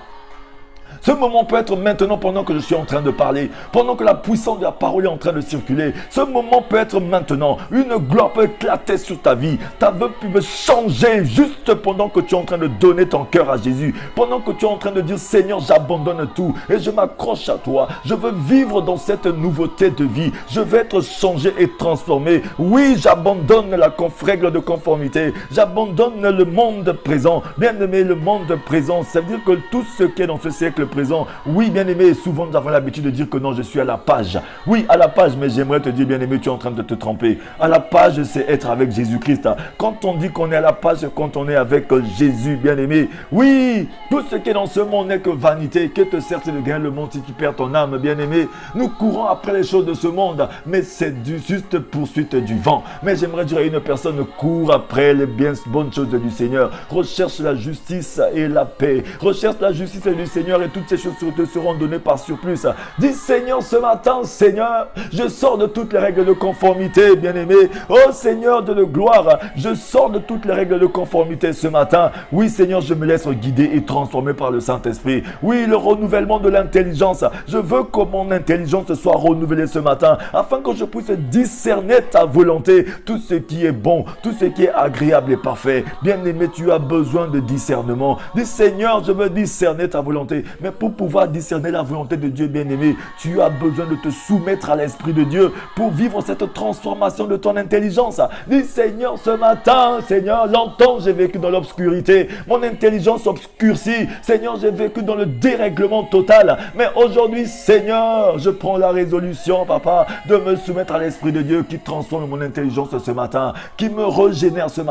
Speaker 1: Ce moment peut être maintenant pendant que je suis en train de parler, pendant que la puissance de la parole est en train de circuler. Ce moment peut être maintenant. Une gloire peut éclater sur ta vie. Ta vie peut changer juste pendant que tu es en train de donner ton cœur à Jésus. Pendant que tu es en train de dire, Seigneur, j'abandonne tout et je m'accroche à toi. Je veux vivre dans cette nouveauté de vie. Je veux être changé et transformé. Oui, j'abandonne la règle de conformité. J'abandonne le monde présent. Bien aimé, le monde présent, ça veut dire que tout ce qui est dans ce siècle présent. Oui, bien-aimé, souvent nous avons l'habitude de dire que non, je suis à la page. Oui, à la page, mais j'aimerais te dire, bien-aimé, tu es en train de te tromper. À la page, c'est être avec Jésus-Christ. Quand on dit qu'on est à la page, c'est quand on est avec Jésus, bien-aimé. Oui, tout ce qui est dans ce monde n'est que vanité. Que te sert de gagner le monde si tu perds ton âme, bien-aimé? Nous courons après les choses de ce monde, mais c'est juste poursuite du vent. Mais j'aimerais dire à une personne, cours après les bonnes choses du Seigneur. Recherche la justice et la paix. Recherche la justice du Seigneur et toutes ces choses te seront données par surplus. Dis, Seigneur, ce matin, Seigneur, je sors de toutes les règles de conformité, bien-aimé. Oh Seigneur de gloire, je sors de toutes les règles de conformité ce matin. Oui, Seigneur, je me laisse guider et transformer par le Saint-Esprit. Oui, le renouvellement de l'intelligence. Je veux que mon intelligence soit renouvelée ce matin, afin que je puisse discerner ta volonté, tout ce qui est bon, tout ce qui est agréable et parfait. Bien-aimé, tu as besoin de discernement. Dis, Seigneur, je veux discerner ta volonté. Mais pour pouvoir discerner la volonté de Dieu, bien-aimé, tu as besoin de te soumettre à l'Esprit de Dieu pour vivre cette transformation de ton intelligence. Dis, Seigneur, ce matin, Seigneur, longtemps j'ai vécu dans l'obscurité. Mon intelligence obscurcie. Seigneur, j'ai vécu dans le dérèglement total. Mais aujourd'hui, Seigneur, je prends la résolution, Papa, de me soumettre à l'Esprit de Dieu qui transforme mon intelligence ce matin, qui me régénère ce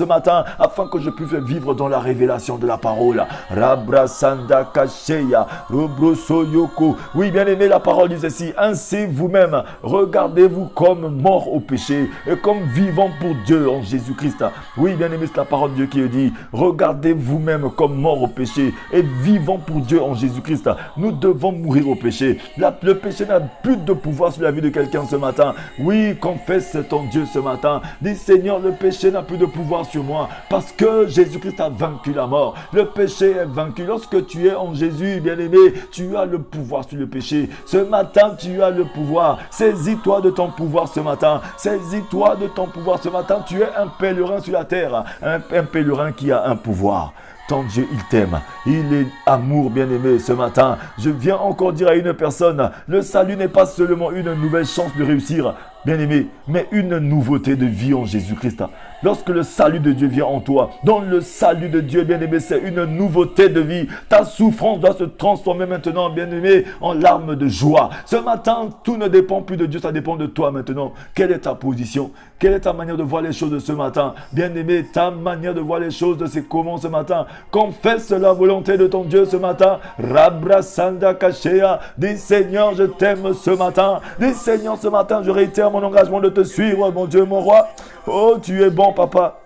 Speaker 1: matin, afin que je puisse vivre dans la révélation de la parole. Rabrasanda Kasheya, Robroso Yoko. Oui, bien aimé, la parole dit ceci. Ainsi, vous-même, regardez-vous comme mort au péché et comme vivant pour Dieu en Jésus-Christ. Oui, bien aimé, c'est la parole de Dieu qui dit. Regardez vous-même comme mort au péché et vivant pour Dieu en Jésus-Christ. Nous devons mourir au péché. Le péché n'a plus de pouvoir sur la vie de quelqu'un ce matin. Oui, confesse ton Dieu ce matin. Dis, Seigneur, le péché n'a plus de pouvoir sur moi parce que Jésus-Christ a vaincu la mort. Le péché est vaincu. Lorsque tu es en Jésus, bien-aimé, tu as le pouvoir sur le péché. Ce matin, tu as le pouvoir. Saisis-toi de ton pouvoir ce matin. Saisis-toi de ton pouvoir ce matin. Tu es un pèlerin sur la terre. Un pèlerin qui a un pouvoir. Ton Dieu, il t'aime. Il est amour, bien-aimé, ce matin. Je viens encore dire à une personne, le salut n'est pas seulement une nouvelle chance de réussir, bien-aimé, mais une nouveauté de vie en Jésus-Christ. Lorsque le salut de Dieu vient en toi, dans le salut de Dieu, bien-aimé, c'est une nouveauté de vie. Ta souffrance doit se transformer maintenant, bien-aimé, en larmes de joie. Ce matin, tout ne dépend plus de Dieu, ça dépend de toi maintenant. Quelle est ta position? Quelle est ta manière de voir les choses de ce matin? Bien-aimé, ta manière de voir les choses, c'est comment ce matin? Confesse la volonté de ton Dieu ce matin. Rabrasanda Kashea. Dis, Seigneur, je t'aime ce matin. Dis, Seigneur, ce matin, je réitère mon engagement de te suivre, mon Dieu, mon roi. Oh, tu es bon, Papa.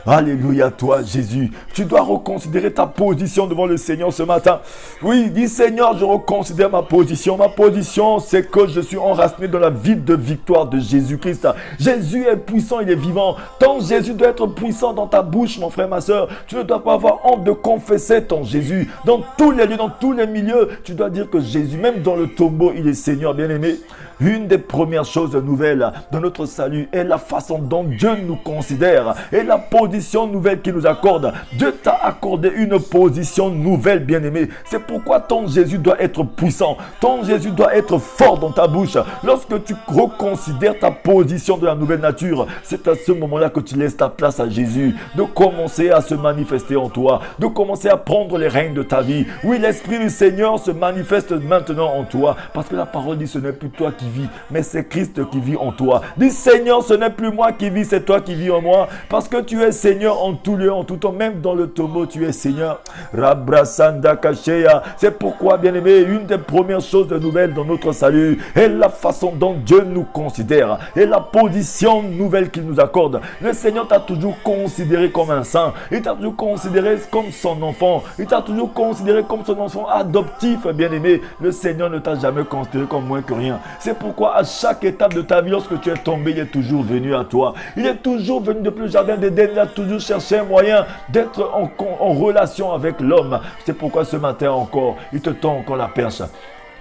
Speaker 1: Alléluia, toi, Jésus. Tu dois reconsidérer ta position devant le Seigneur ce matin. Oui, dis Seigneur, je reconsidère ma position. Ma position, c'est que je suis enraciné dans la vie de victoire de Jésus-Christ. Jésus est puissant, il est vivant. Tant Jésus doit être puissant dans ta bouche, mon frère, ma soeur. Tu ne dois pas avoir honte de confesser ton Jésus. Dans tous les lieux, dans tous les milieux, tu dois dire que Jésus, même dans le tombeau, il est Seigneur, bien-aimé. Une des premières choses nouvelles de notre salut est la façon dont Dieu nous considère et la position nouvelle qu'il nous accorde. Dieu t'a accordé une position nouvelle, bien-aimé. C'est pourquoi ton Jésus doit être puissant. Ton Jésus doit être fort dans ta bouche. Lorsque tu reconsidères ta position de la nouvelle nature, c'est à ce moment-là que tu laisses ta place à Jésus de commencer à se manifester en toi, de commencer à prendre les règnes de ta vie. Oui, l'Esprit du Seigneur se manifeste maintenant en toi parce que la parole dit ce n'est plus toi qui vis, mais c'est Christ qui vit en toi. Dis Seigneur, ce n'est plus moi qui vis, c'est toi qui vis en moi, parce que tu es Seigneur en tout lieu, en tout temps, même dans le tombeau, tu es Seigneur. Rabrasanda Kasheya. C'est pourquoi, bien-aimé, une des premières choses de nouvelles dans notre salut est la façon dont Dieu nous considère et la position nouvelle qu'il nous accorde. Le Seigneur t'a toujours considéré comme un saint, il t'a toujours considéré comme son enfant, il t'a toujours considéré comme son enfant adoptif, bien-aimé. Le Seigneur ne t'a jamais considéré comme moins que rien. C'est pourquoi à chaque étape de ta vie, lorsque tu es tombé, il est toujours venu à toi. Il est toujours venu depuis le jardin d'Éden. Il a toujours cherché un moyen d'être en relation avec l'homme. C'est pourquoi ce matin encore, il te tend encore la perche.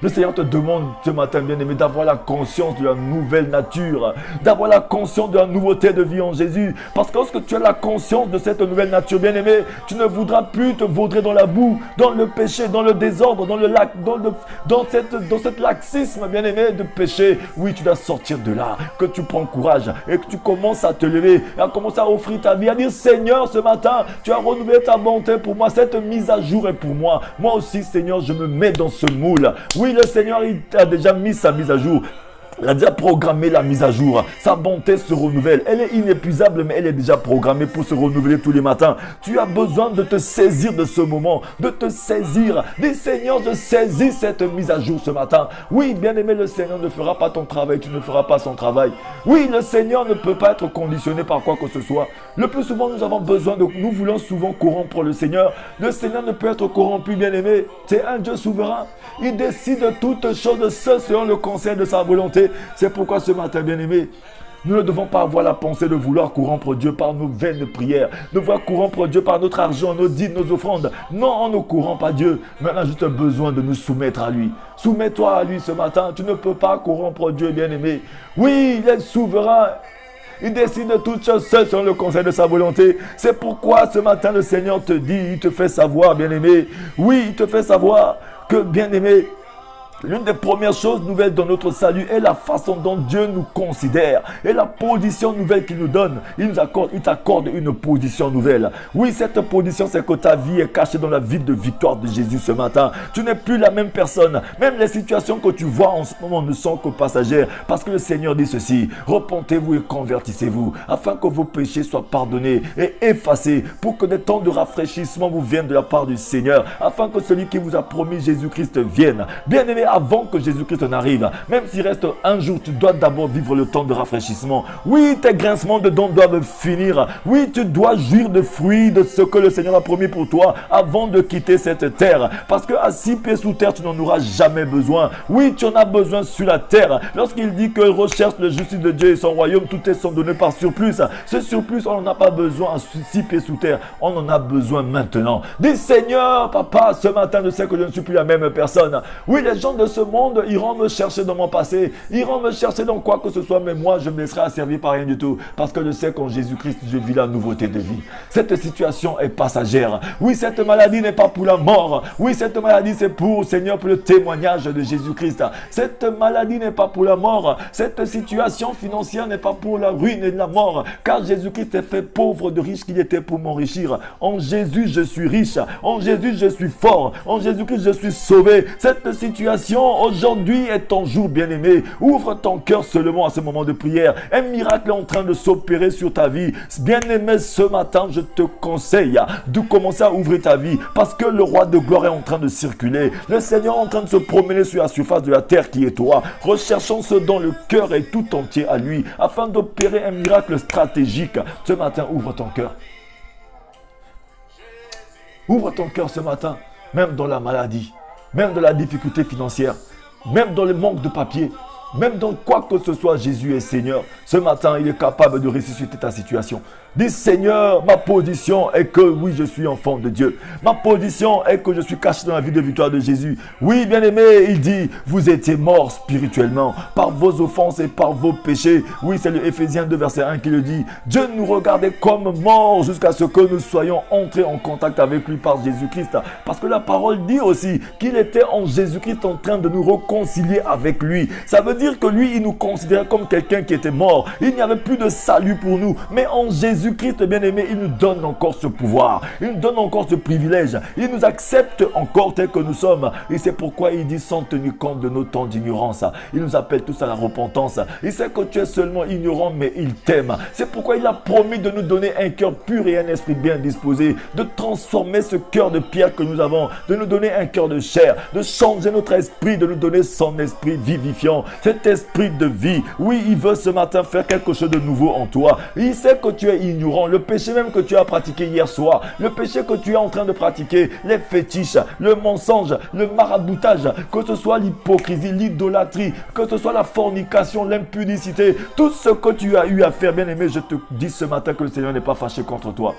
Speaker 1: Le Seigneur te demande ce matin, bien-aimé, d'avoir la conscience de la nouvelle nature, d'avoir la conscience de la nouveauté de vie en Jésus. Parce que lorsque tu as la conscience de cette nouvelle nature, bien-aimé, tu ne voudras plus te vaudrer dans la boue, dans le péché, dans le désordre, dans cette laxisme, bien-aimé, de péché. Oui, tu dois sortir de là, que tu prends courage et que tu commences à te lever, à commencer à offrir ta vie, à dire Seigneur, ce matin, tu as renouvelé ta bonté pour moi, cette mise à jour est pour moi. Moi aussi, Seigneur, je me mets dans ce moule. Oui, le Seigneur, il a déjà mis sa mise à jour. Il a déjà programmé la mise à jour. Sa bonté se renouvelle. Elle est inépuisable, mais elle est déjà programmée pour se renouveler tous les matins. Tu as besoin de te saisir de ce moment, de te saisir. Dis Seigneur, je saisis cette mise à jour ce matin. Oui, bien-aimé, le Seigneur ne fera pas ton travail, tu ne feras pas son travail. Oui, le Seigneur ne peut pas être conditionné par quoi que ce soit. Le plus souvent, nous voulons souvent corrompre le Seigneur. Le Seigneur ne peut être corrompu, bien-aimé. C'est un Dieu souverain. Il décide de toutes choses selon le conseil de sa volonté. C'est pourquoi ce matin, bien-aimé, nous ne devons pas avoir la pensée de vouloir corrompre Dieu par nos vaines prières, de vouloir corrompre Dieu par notre argent, nos dîmes, nos offrandes. Non, on ne corrompt pas Dieu. Maintenant, juste besoin de nous soumettre à lui. Soumets-toi à lui ce matin. Tu ne peux pas corrompre Dieu, bien-aimé. Oui, il est souverain. Il décide de toutes choses seul selon le conseil de sa volonté. C'est pourquoi ce matin, le Seigneur te dit, il te fait savoir, bien-aimé. Oui, il te fait savoir que, bien-aimé, l'une des premières choses nouvelles dans notre salut est la façon dont Dieu nous considère et la position nouvelle qu'il nous donne. Il t'accorde une position nouvelle. Oui, cette position, c'est que ta vie est cachée dans la vie de victoire de Jésus ce matin. Tu n'es plus la même personne. Même les situations que tu vois en ce moment ne sont que passagères. Parce que le Seigneur dit ceci: repentez-vous et convertissez-vous, afin que vos péchés soient pardonnés et effacés, pour que des temps de rafraîchissement vous viennent de la part du Seigneur, afin que celui qui vous a promis Jésus-Christ vienne. Bien-aimé, avant que Jésus-Christ n'arrive, même s'il reste un jour, tu dois d'abord vivre le temps de rafraîchissement. Oui, tes grincements de dents doivent finir. Oui, tu dois jouir de fruits de ce que le Seigneur a promis pour toi avant de quitter cette terre. Parce que à 6 pieds sous terre, tu n'en auras jamais besoin. Oui, tu en as besoin sur la terre. Lorsqu'il dit que recherche la justice de Dieu et son royaume, tout est sont donné par surplus. Ce surplus, on n'en a pas besoin à 6 pieds sous terre. On en a besoin maintenant. Dis Seigneur, papa, ce matin, je sais que je ne suis plus la même personne. Oui, les gens de ce monde iront me chercher dans mon passé, iront me chercher dans quoi que ce soit, mais moi je me laisserai asservir par rien du tout, parce que je sais qu'en Jésus-Christ je vis la nouveauté de vie. Cette situation est passagère. Oui, cette maladie n'est pas pour la mort. Oui, cette maladie c'est pour, Seigneur, pour le témoignage de Jésus-Christ. Cette maladie n'est pas pour la mort. Cette situation financière n'est pas pour la ruine et la mort, car Jésus-Christ est fait pauvre de riche qu'il était pour m'enrichir. En Jésus je suis riche, en Jésus je suis fort, en Jésus-Christ je suis sauvé. Cette situation aujourd'hui est ton jour, bien-aimé. Ouvre ton cœur seulement à ce moment de prière. Un miracle est en train de s'opérer sur ta vie. Bien-aimé, ce matin, je te conseille de commencer à ouvrir ta vie, parce que le roi de gloire est en train de circuler. Le Seigneur est en train de se promener sur la surface de la terre qui est toi. Recherchons ce dont le cœur est tout entier à lui, afin d'opérer un miracle stratégique. Ce matin, ouvre ton cœur. Ouvre ton cœur ce matin, même dans la maladie, même dans la difficulté financière, même dans le manque de papier, même dans quoi que ce soit. Jésus est Seigneur. Ce matin, il est capable de ressusciter ta situation. Dis Seigneur, ma position est que oui, je suis enfant de Dieu. Ma position est que je suis caché dans la vie de victoire de Jésus. Oui, bien-aimé, il dit, vous étiez morts spirituellement par vos offenses et par vos péchés. Oui, c'est le Éphésiens 2, verset 1 qui le dit. Dieu nous regardait comme morts jusqu'à ce que nous soyons entrés en contact avec lui par Jésus-Christ. Parce que la parole dit aussi qu'il était en Jésus-Christ en train de nous réconcilier avec lui. Ça veut dire que lui, il nous considérait comme quelqu'un qui était mort. Il n'y avait plus de salut pour nous. Mais en Jésus-Christ, bien-aimé, il nous donne encore ce pouvoir. Il nous donne encore ce privilège. Il nous accepte encore tel que nous sommes. Et c'est pourquoi il dit sans tenir compte de nos temps d'ignorance. Il nous appelle tous à la repentance. Il sait que tu es seulement ignorant, mais il t'aime. C'est pourquoi il a promis de nous donner un cœur pur et un esprit bien disposé. De transformer ce cœur de pierre que nous avons. De nous donner un cœur de chair. De changer notre esprit. De nous donner son esprit vivifiant. Cet esprit de vie. Oui, il veut ce matin faire quelque chose de nouveau en toi. Il sait que tu es ignorant. Le péché même que tu as pratiqué hier soir, le péché que tu es en train de pratiquer, les fétiches, le mensonge, le maraboutage, que ce soit l'hypocrisie, l'idolâtrie, que ce soit la fornication, l'impudicité, tout ce que tu as eu à faire, bien aimé, je te dis ce matin que le Seigneur n'est pas fâché contre toi.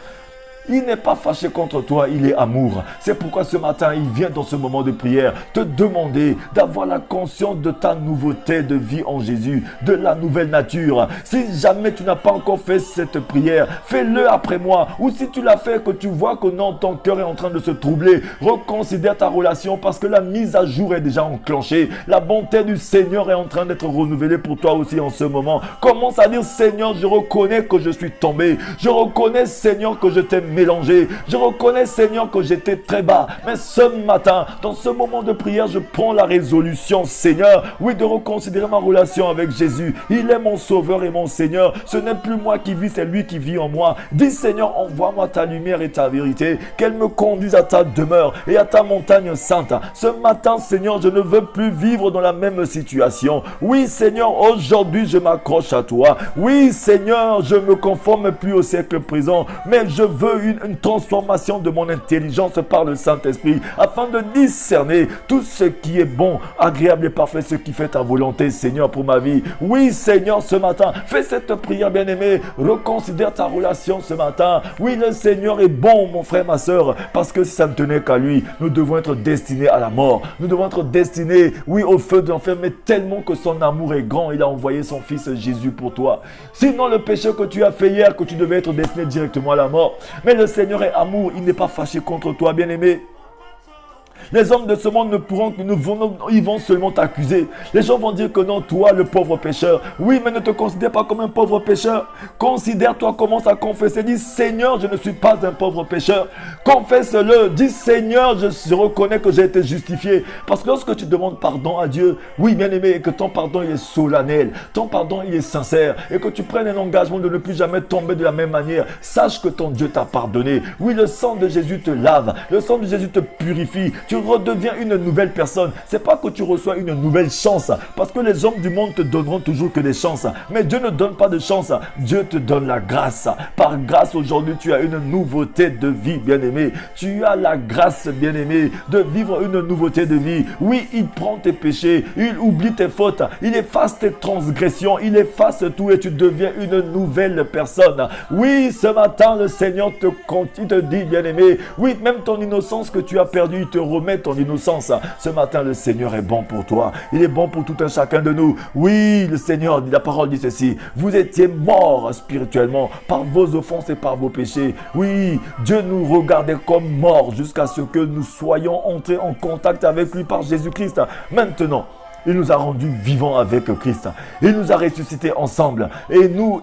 Speaker 1: Il n'est pas fâché contre toi, il est amour. C'est pourquoi ce matin, il vient dans ce moment de prière te demander d'avoir la conscience de ta nouveauté de vie en Jésus, de la nouvelle nature. Si jamais tu n'as pas encore fait cette prière, fais-le après moi. Ou si tu l'as fait, que tu vois que non, ton cœur est en train de se troubler, reconsidère ta relation parce que la mise à jour est déjà enclenchée. La bonté du Seigneur est en train d'être renouvelée pour toi aussi en ce moment. Commence à dire, Seigneur, je reconnais que je suis tombé. Je reconnais, Seigneur, que je t'ai mélangé. Je reconnais, Seigneur, que j'étais très bas. Mais ce matin, dans ce moment de prière, je prends la résolution, Seigneur, oui, de reconsidérer ma relation avec Jésus. Il est mon sauveur et mon Seigneur. Ce n'est plus moi qui vis, c'est lui qui vit en moi. Dis, Seigneur, envoie-moi ta lumière et ta vérité, qu'elle me conduise à ta demeure et à ta montagne sainte. Ce matin, Seigneur, je ne veux plus vivre dans la même situation. Oui, Seigneur, aujourd'hui, je m'accroche à toi. Oui, Seigneur, je me conforme plus au siècle présent, mais je veux une transformation de mon intelligence par le Saint-Esprit afin de discerner tout ce qui est bon, agréable et parfait, ce qui fait ta volonté, Seigneur, pour ma vie. Oui, Seigneur, ce matin, fais cette prière, bien-aimé. Reconsidère ta relation ce matin. Oui, le Seigneur est bon, mon frère, ma soeur, parce que si ça ne tenait qu'à lui, nous devons être destinés à la mort. Nous devons être destinés, oui, au feu de l'enfer, mais tellement que son amour est grand, il a envoyé son Fils Jésus pour toi. Sinon, le péché que tu as fait hier, que tu devais être destiné directement à la mort. Mais le Seigneur est amour, il n'est pas fâché contre toi, bien-aimé. Les hommes de ce monde ils vont seulement t'accuser. Les gens vont dire que non, toi, le pauvre pécheur. Oui, mais ne te considère pas comme un pauvre pécheur. Considère-toi, commence à confesser. Dis, Seigneur, je ne suis pas un pauvre pécheur. Confesse-le. Dis, Seigneur, je reconnais que j'ai été justifié. Parce que lorsque tu demandes pardon à Dieu, oui, bien-aimé, et que ton pardon, il est solennel. Ton pardon, il est sincère. Et que tu prennes un engagement de ne plus jamais tomber de la même manière. Sache que ton Dieu t'a pardonné. Oui, le sang de Jésus te lave. Le sang de Jésus te purifie. Tu redeviens une nouvelle personne. C'est pas que tu reçois une nouvelle chance, parce que les hommes du monde te donneront toujours que des chances. Mais Dieu ne donne pas de chance. Dieu te donne la grâce. Par grâce, aujourd'hui, tu as une nouveauté de vie, bien-aimé. Tu as la grâce, bien-aimé, de vivre une nouveauté de vie. Oui, il prend tes péchés, il oublie tes fautes, il efface tes transgressions, il efface tout et tu deviens une nouvelle personne. Oui, ce matin, le Seigneur il te dit, bien-aimé, oui, même ton innocence que tu as perdue, il te remet ton innocence. Ce matin, le Seigneur est bon pour toi. Il est bon pour tout un chacun de nous. Oui, le Seigneur, la parole dit ceci. Vous étiez morts spirituellement par vos offenses et par vos péchés. Oui, Dieu nous regardait comme morts jusqu'à ce que nous soyons entrés en contact avec lui par Jésus-Christ. Maintenant, il nous a rendus vivants avec Christ. Il nous a ressuscités ensemble. Et nous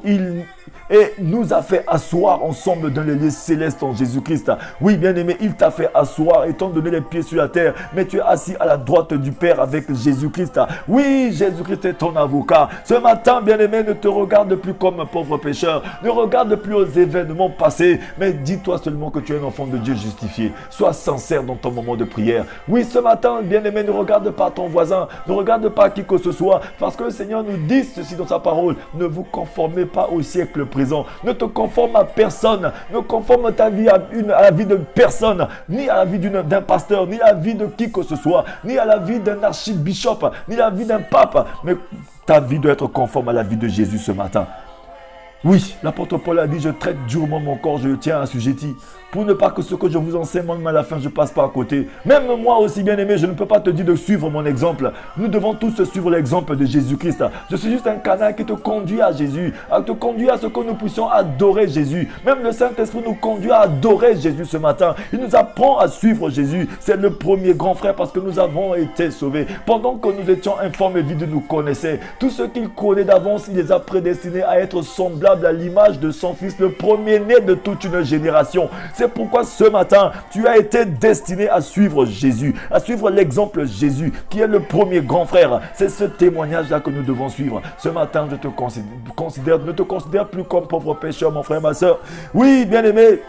Speaker 1: a fait asseoir ensemble dans les lieux célestes en Jésus-Christ. Oui, bien-aimé, il t'a fait asseoir étant donné les pieds sur la terre, mais tu es assis à la droite du Père avec Jésus-Christ. Oui, Jésus-Christ est ton avocat. Ce matin, bien-aimé, ne te regarde plus comme un pauvre pécheur. Ne regarde plus aux événements passés, mais dis-toi seulement que tu es un enfant de Dieu justifié. Sois sincère dans ton moment de prière. Oui, ce matin, bien-aimé, ne regarde pas ton voisin, ne regarde pas qui que ce soit, parce que le Seigneur nous dit ceci dans sa parole. Ne vous conformez pas au siècle le présent. Ne te conforme à personne. Ne conforme ta vie à la vie de personne, ni à la vie d'un pasteur, ni à la vie de qui que ce soit, ni à la vie d'un archibishop, ni à la vie d'un pape. Mais ta vie doit être conforme à la vie de Jésus ce matin. Oui, l'apôtre Paul a dit, je traite durement mon corps, je le tiens assujetti, pour ne pas que ce que je vous enseigne, même à la fin, je ne passe pas à côté. Même moi aussi, bien aimé, je ne peux pas te dire de suivre mon exemple. Nous devons tous suivre l'exemple de Jésus-Christ. Je suis juste un canal qui te conduit à Jésus, à te conduire à ce que nous puissions adorer Jésus. Même le Saint-Esprit nous conduit à adorer Jésus ce matin. Il nous apprend à suivre Jésus. C'est le premier grand frère parce que nous avons été sauvés. Pendant que nous étions informes et vides, nous connaissait. Tous ceux qu'il connaît d'avance, il les a prédestinés à être semblables à l'image de son Fils, le premier-né de toute une génération. C'est pourquoi ce matin, tu as été destiné à suivre Jésus, à suivre l'exemple Jésus, qui est le premier grand frère. C'est ce témoignage-là que nous devons suivre. Ce matin, je te ne te considère plus comme pauvre pécheur, mon frère, ma soeur. Oui, bien-aimé.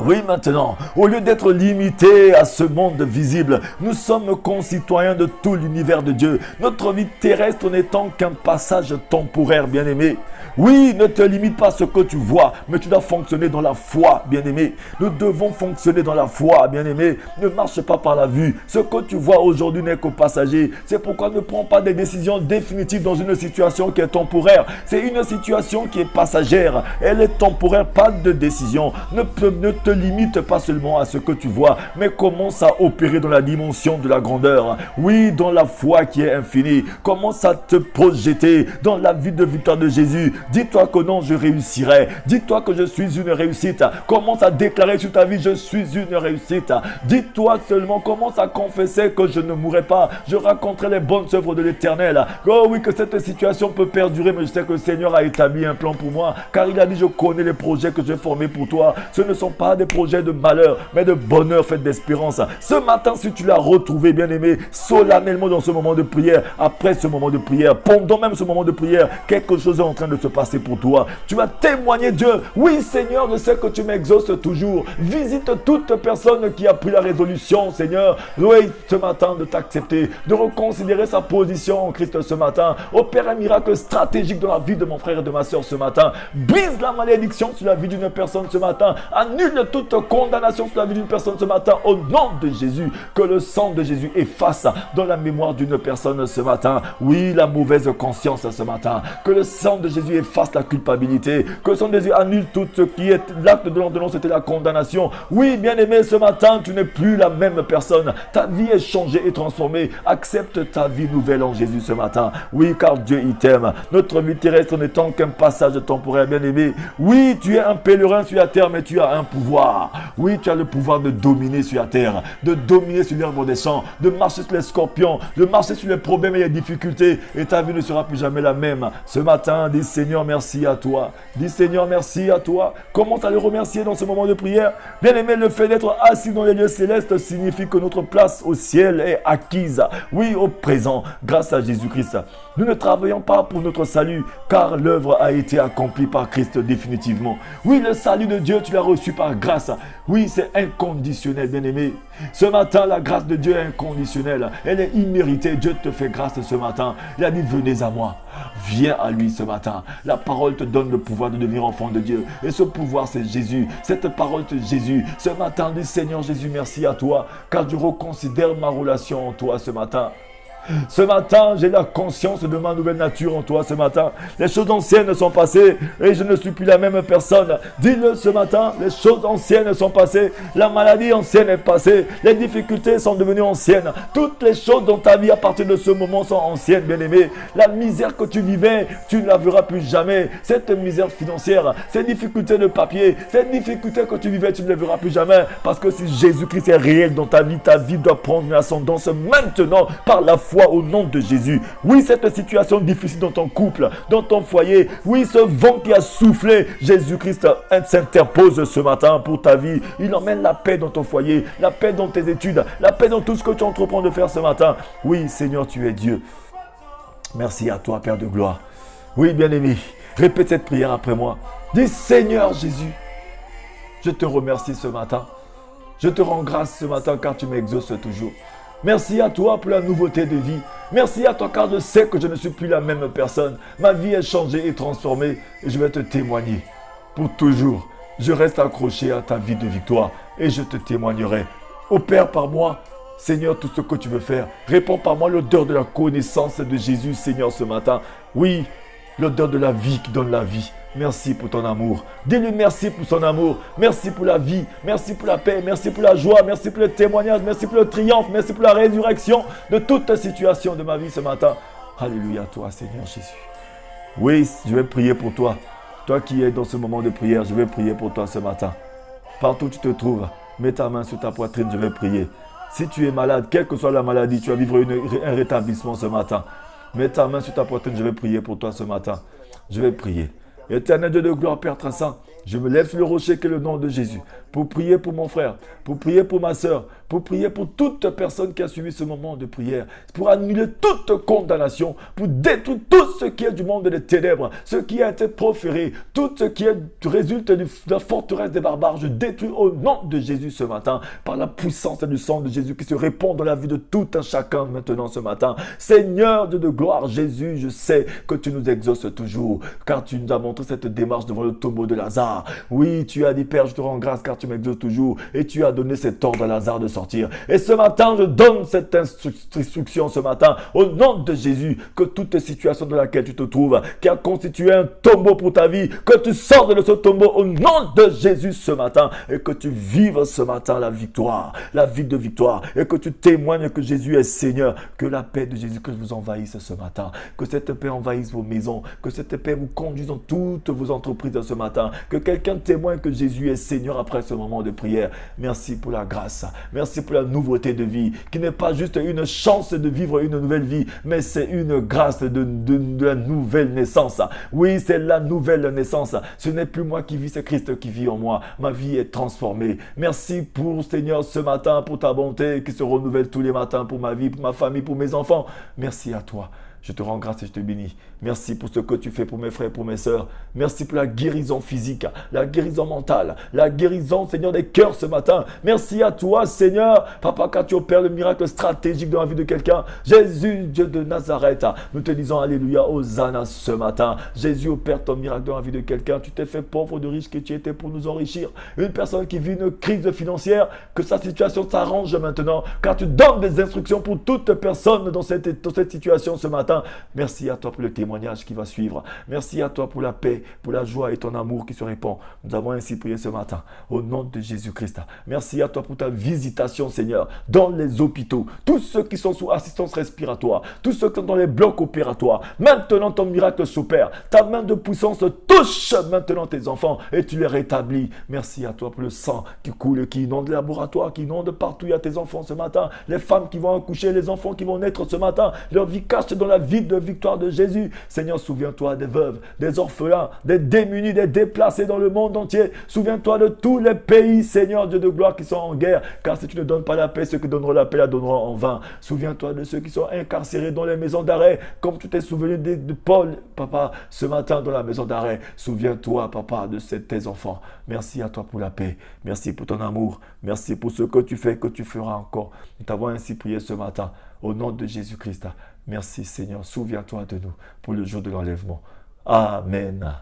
Speaker 1: Oui, maintenant, au lieu d'être limité à ce monde visible, nous sommes concitoyens de tout l'univers de Dieu. Notre vie terrestre n'étant qu'un passage temporaire, bien-aimé. Oui, ne te limite pas à ce que tu vois, mais tu dois fonctionner dans la foi, bien-aimé. Nous devons fonctionner dans la foi, bien-aimé. Ne marche pas par la vue. Ce que tu vois aujourd'hui n'est qu'au passager. C'est pourquoi ne prends pas des décisions définitives dans une situation qui est temporaire. C'est une situation qui est passagère. Elle est temporaire, pas de décision. Ne te limite pas seulement à ce que tu vois, mais commence à opérer dans la dimension de la grandeur. Oui, dans la foi qui est infinie. Commence à te projeter dans la vie de victoire de Jésus. Dis-toi que non, je réussirai. Dis-toi que je suis une réussite. Commence à déclarer sur ta vie, je suis une réussite. Dis-toi seulement, commence à confesser que je ne mourrai pas. Je raconterai les bonnes œuvres de l'Éternel. Oh oui, que cette situation peut perdurer, mais je sais que le Seigneur a établi un plan pour moi. Car il a dit, je connais les projets que j'ai formés pour toi. Ce ne sont pas des projets de malheur, mais de bonheur fait d'espérance. Ce matin, si tu l'as retrouvé, bien-aimé, solennellement dans ce moment de prière, après ce moment de prière, pendant même ce moment de prière, quelque chose est en train de se passer pour toi. Tu vas témoigner Dieu. Oui, Seigneur, je sais que tu m'exauces toujours. Visite toute personne qui a pris la résolution, Seigneur, oui, ce matin de t'accepter, de reconsidérer sa position en Christ ce matin. Opère un miracle stratégique dans la vie de mon frère et de ma soeur ce matin. Brise la malédiction sur la vie d'une personne ce matin. Annule toute condamnation sur la vie d'une personne ce matin au nom de Jésus. Que le sang de Jésus efface dans la mémoire d'une personne ce matin. Oui, la mauvaise conscience ce matin. Que le sang de Jésus efface la culpabilité. Que le sang de Jésus annule tout ce qui est l'acte de l'ordonnance, c'était la condamnation. Oui, bien-aimé, ce matin, tu n'es plus la même personne. Ta vie est changée et transformée. Accepte ta vie nouvelle en Jésus ce matin. Oui, car Dieu, il t'aime. Notre vie terrestre n'étant qu'un passage temporaire, bien-aimé. Oui, tu es un pèlerin sur la terre, mais tu as un pouvoir. Oui, tu as le pouvoir de dominer sur la terre, de dominer sur l'herbe des champs, de marcher sur les scorpions, de marcher sur les problèmes et les difficultés. Et ta vie ne sera plus jamais la même. Ce matin, dis Seigneur, merci à toi. Dis Seigneur, merci à toi. Commence à le remercier dans ce moment de prière. Bien-aimé, le fait d'être assis dans les lieux célestes signifie que notre place au ciel est acquise. Oui, au présent, grâce à Jésus-Christ. Nous ne travaillons pas pour notre salut, car l'œuvre a été accomplie par Christ définitivement. Oui, le salut de Dieu, tu l'as reçu par grâce. Oui, c'est inconditionnel, bien-aimé. Ce matin, la grâce de Dieu est inconditionnelle. Elle est imméritée. Dieu te fait grâce ce matin. Il a dit, venez à moi. Viens à lui ce matin. La parole te donne le pouvoir de devenir enfant de Dieu. Et ce pouvoir, c'est Jésus. Cette parole, c'est Jésus. Ce matin, dis Seigneur Jésus, merci à toi, car je reconsidère ma relation en toi ce matin. Ce matin, j'ai la conscience de ma nouvelle nature en toi ce matin. Les choses anciennes sont passées et je ne suis plus la même personne. Dis-le ce matin, les choses anciennes sont passées. La maladie ancienne est passée. Les difficultés sont devenues anciennes. Toutes les choses dans ta vie à partir de ce moment sont anciennes, bien-aimé. La misère que tu vivais, tu ne la verras plus jamais. Cette misère financière, ces difficultés de papier, ces difficultés que tu vivais, tu ne les verras plus jamais. Parce que si Jésus-Christ est réel dans ta vie doit prendre une ascendance maintenant par la foi au nom de Jésus. Oui, cette situation difficile dans ton couple, dans ton foyer, oui, ce vent qui a soufflé, Jésus-Christ s'interpose ce matin pour ta vie. Il emmène la paix dans ton foyer, la paix dans tes études, la paix dans tout ce que tu entreprends de faire ce matin. Oui, Seigneur, tu es Dieu. Merci à toi, Père de gloire. Oui, bien-aimé, répète cette prière après moi. Dis, Seigneur Jésus, je te remercie ce matin. Je te rends grâce ce matin car tu m'exauces toujours. Merci à toi pour la nouveauté de vie. Merci à toi car je sais que je ne suis plus la même personne. Ma vie est changée et transformée et je vais te témoigner pour toujours. Je reste accroché à ta vie de victoire et je te témoignerai. Opère par moi, Seigneur, tout ce que tu veux faire. Réponds par moi l'odeur de la connaissance de Jésus, Seigneur, ce matin. Oui, l'odeur de la vie qui donne la vie. Merci pour ton amour. Dis-lui merci pour son amour. Merci pour la vie. Merci pour la paix. Merci pour la joie. Merci pour le témoignage. Merci pour le triomphe. Merci pour la résurrection de toute situation de ma vie ce matin. Alléluia, toi, Seigneur Jésus. Oui, je vais prier pour toi. Toi qui es dans ce moment de prière, je vais prier pour toi ce matin. Partout où tu te trouves, mets ta main sur ta poitrine, je vais prier. Si tu es malade, quelle que soit la maladie, tu vas vivre un rétablissement ce matin. Mets ta main sur ta poitrine, je vais prier pour toi ce matin. Je vais prier. Éternel Dieu de gloire, Père très saint, je me lève sur le rocher qui est le nom de Jésus pour prier pour mon frère, pour prier pour ma soeur, pour prier pour toute personne qui a suivi ce moment de prière, pour annuler toute condamnation, pour détruire tout ce qui est du monde des ténèbres, ce qui a été proféré, tout ce qui résulte de la forteresse des barbares. Je détruis au nom de Jésus ce matin, par la puissance du sang de Jésus qui se répand dans la vie de tout un chacun maintenant ce matin. Seigneur Dieu de gloire, Jésus, je sais que tu nous exauces toujours, car tu nous as montré cette démarche devant le tombeau de Lazare. Oui, tu as dit, Père, je te rends grâce car tu m'exauces toujours, et tu as donné cet ordre à Lazare de sortir. Et ce matin, je donne cette instruction ce matin, au nom de Jésus, que toute situation dans laquelle tu te trouves, qui a constitué un tombeau pour ta vie, que tu sortes de ce tombeau au nom de Jésus ce matin, et que tu vives ce matin la victoire, la vie de victoire, et que tu témoignes que Jésus est Seigneur, que la paix de Jésus que vous envahisse ce matin, que cette paix envahisse vos maisons, que cette paix vous conduise dans toutes vos entreprises ce matin, que quelqu'un témoigne que Jésus est Seigneur après ce moment de prière. Merci pour la grâce, merci pour la nouveauté de vie, qui n'est pas juste une chance de vivre une nouvelle vie, mais c'est une grâce de la nouvelle naissance. Oui, c'est la nouvelle naissance. Ce n'est plus moi qui vis, c'est Christ qui vit en moi. Ma vie est transformée. Merci pour, Seigneur, ce matin, pour ta bonté qui se renouvelle tous les matins pour ma vie, pour ma famille, pour mes enfants. Merci à toi. Je te rends grâce et je te bénis. Merci pour ce que tu fais pour mes frères et pour mes sœurs. Merci pour la guérison physique, la guérison mentale, la guérison, Seigneur, des cœurs ce matin. Merci à toi, Seigneur, Papa, car tu opères le miracle stratégique dans la vie de quelqu'un. Jésus, Dieu de Nazareth, nous te disons Alléluia, Hosanna ce matin. Jésus opère ton miracle dans la vie de quelqu'un. Tu t'es fait pauvre de riche que tu étais pour nous enrichir. Une personne qui vit une crise financière, que sa situation s'arrange maintenant, car tu donnes des instructions pour toute personne dans cette situation ce matin. Merci à toi pour le témoignage qui va suivre. Merci à toi pour la paix, pour la joie et ton amour qui se répand. Nous avons ainsi prié ce matin au nom de Jésus-Christ. Merci à toi pour ta visitation, Seigneur, dans les hôpitaux. Tous ceux qui sont sous assistance respiratoire, tous ceux qui sont dans les blocs opératoires. Maintenant, ton miracle s'opère. Ta main de puissance touche maintenant tes enfants et tu les rétablis. Merci à toi pour le sang qui coule, qui inonde les laboratoires, qui inonde partout. Il y a tes enfants ce matin, les femmes qui vont accoucher, les enfants qui vont naître ce matin. Leur vie cache dans la vie de victoire de Jésus. Seigneur, souviens-toi des veuves, des orphelins, des démunis, des déplacés dans le monde entier. Souviens-toi de tous les pays, Seigneur Dieu de gloire, qui sont en guerre. Car si tu ne donnes pas la paix, ceux qui donneront la paix la donneront en vain. Souviens-toi de ceux qui sont incarcérés dans les maisons d'arrêt, comme tu t'es souvenu de Paul, Papa, ce matin dans la maison d'arrêt. Souviens-toi, Papa, de tes enfants. Merci à toi pour la paix. Merci pour ton amour. Merci pour ce que tu fais, que tu feras encore. Nous t'avons ainsi prié ce matin. Au nom de Jésus-Christ. Merci Seigneur, souviens-toi de nous pour le jour de l'enlèvement. Amen.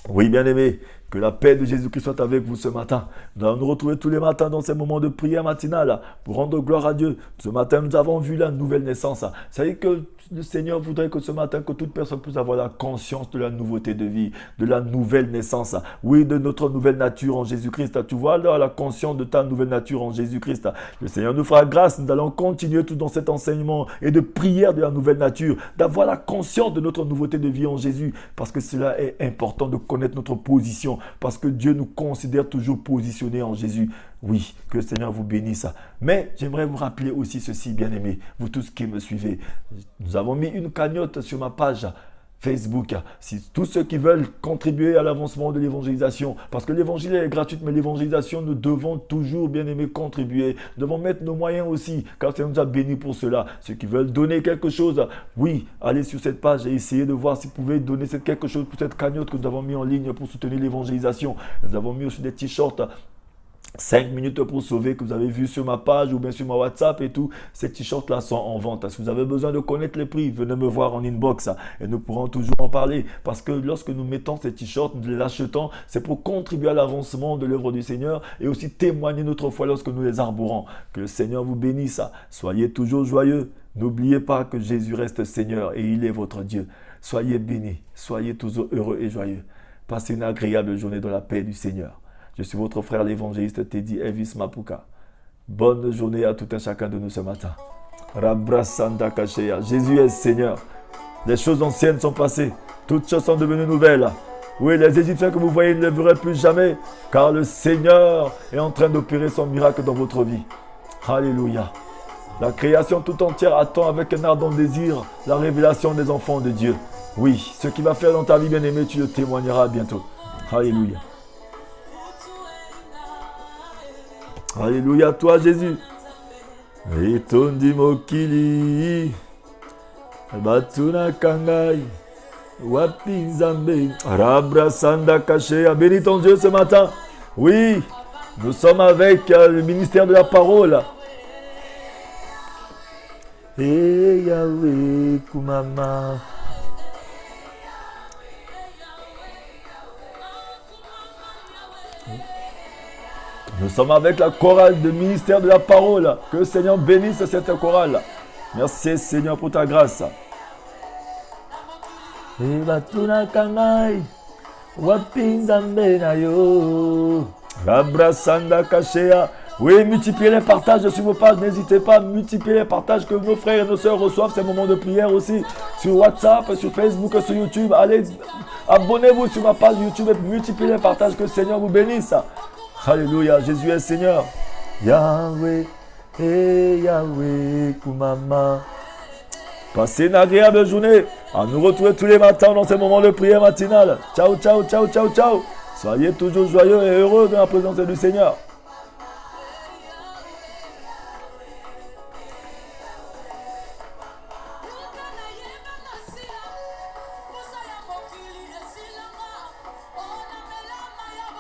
Speaker 1: Oui, bien-aimés, que la paix de Jésus-Christ soit avec vous ce matin. Nous allons nous retrouver tous les matins dans ces moments de prière matinale pour rendre gloire à Dieu. Ce matin, nous avons vu la nouvelle naissance. Vous savez que le Seigneur voudrait que ce matin, que toute personne puisse avoir la conscience de la nouveauté de vie, de la nouvelle naissance. Oui, de notre nouvelle nature en Jésus-Christ. Tu vois là la conscience de ta nouvelle nature en Jésus-Christ. Le Seigneur nous fera grâce. Nous allons continuer tout dans cet enseignement et de prière de la nouvelle nature, d'avoir la conscience de notre nouveauté de vie en Jésus, parce que cela est important de connaître notre position, parce que Dieu nous considère toujours positionnés en Jésus. Oui, que le Seigneur vous bénisse. Mais j'aimerais vous rappeler aussi ceci, bien-aimés, vous tous qui me suivez. Nous avons mis une cagnotte sur ma page Facebook. Si tous ceux qui veulent contribuer à l'avancement de l'évangélisation, parce que l'évangile est gratuit, mais l'évangélisation, nous devons toujours, bien aimé, contribuer. Nous devons mettre nos moyens aussi, car Dieu nous a bénis pour cela. Ceux qui veulent donner quelque chose, oui, allez sur cette page et essayez de voir si vous pouvez donner quelque chose pour cette cagnotte que nous avons mis en ligne pour soutenir l'évangélisation. Nous avons mis aussi des t-shirts 5 minutes pour sauver que vous avez vu sur ma page ou bien sur ma WhatsApp et tout. Ces t-shirts-là sont en vente. Si vous avez besoin de connaître les prix, venez me voir en inbox et nous pourrons toujours en parler. Parce que lorsque nous mettons ces t-shirts, nous les achetons, c'est pour contribuer à l'avancement de l'œuvre du Seigneur et aussi témoigner notre foi lorsque nous les arborons. Que le Seigneur vous bénisse. Soyez toujours joyeux. N'oubliez pas que Jésus reste Seigneur et il est votre Dieu. Soyez bénis. Soyez toujours heureux et joyeux. Passez une agréable journée dans la paix du Seigneur. Je suis votre frère l'évangéliste Teddy Elvis Mapuka. Bonne journée à tout un chacun de nous ce matin. Rabrasanda Kashea. Jésus est Seigneur. Les choses anciennes sont passées. Toutes choses sont devenues nouvelles. Oui, les Égyptiens que vous voyez ne les verrez plus jamais. Car le Seigneur est en train d'opérer son miracle dans votre vie. Alléluia. La création tout entière attend avec un ardent désir la révélation des enfants de Dieu. Oui, ce qu'il va faire dans ta vie bien-aimée, tu le témoigneras bientôt. Alléluia. Alléluia, toi Jésus. Ritondi mokili. Batuna kangai. Wapinzambe. Rabrasanda Kashea. Bénis ton Dieu ce matin. Oui, nous sommes avec le ministère de la parole. Et Yahweh Kumama. Nous sommes avec la chorale du ministère de la parole. Que le Seigneur bénisse cette chorale. Merci Seigneur pour ta grâce. Oui, multipliez les partages sur vos pages. N'hésitez pas à multiplier les partages que nos frères et nos sœurs reçoivent ces moments de prière aussi. Sur WhatsApp, sur Facebook, sur YouTube. Allez, abonnez-vous sur ma page YouTube et multipliez les partages. Que le Seigneur vous bénisse. Alléluia, Jésus est Seigneur. Yahweh, Yahweh, Kumama. Passez une agréable journée. À nous retrouver tous les matins dans ces moments de prière matinale. Ciao, ciao, ciao, ciao, ciao. Soyez toujours joyeux et heureux dans la présence du Seigneur.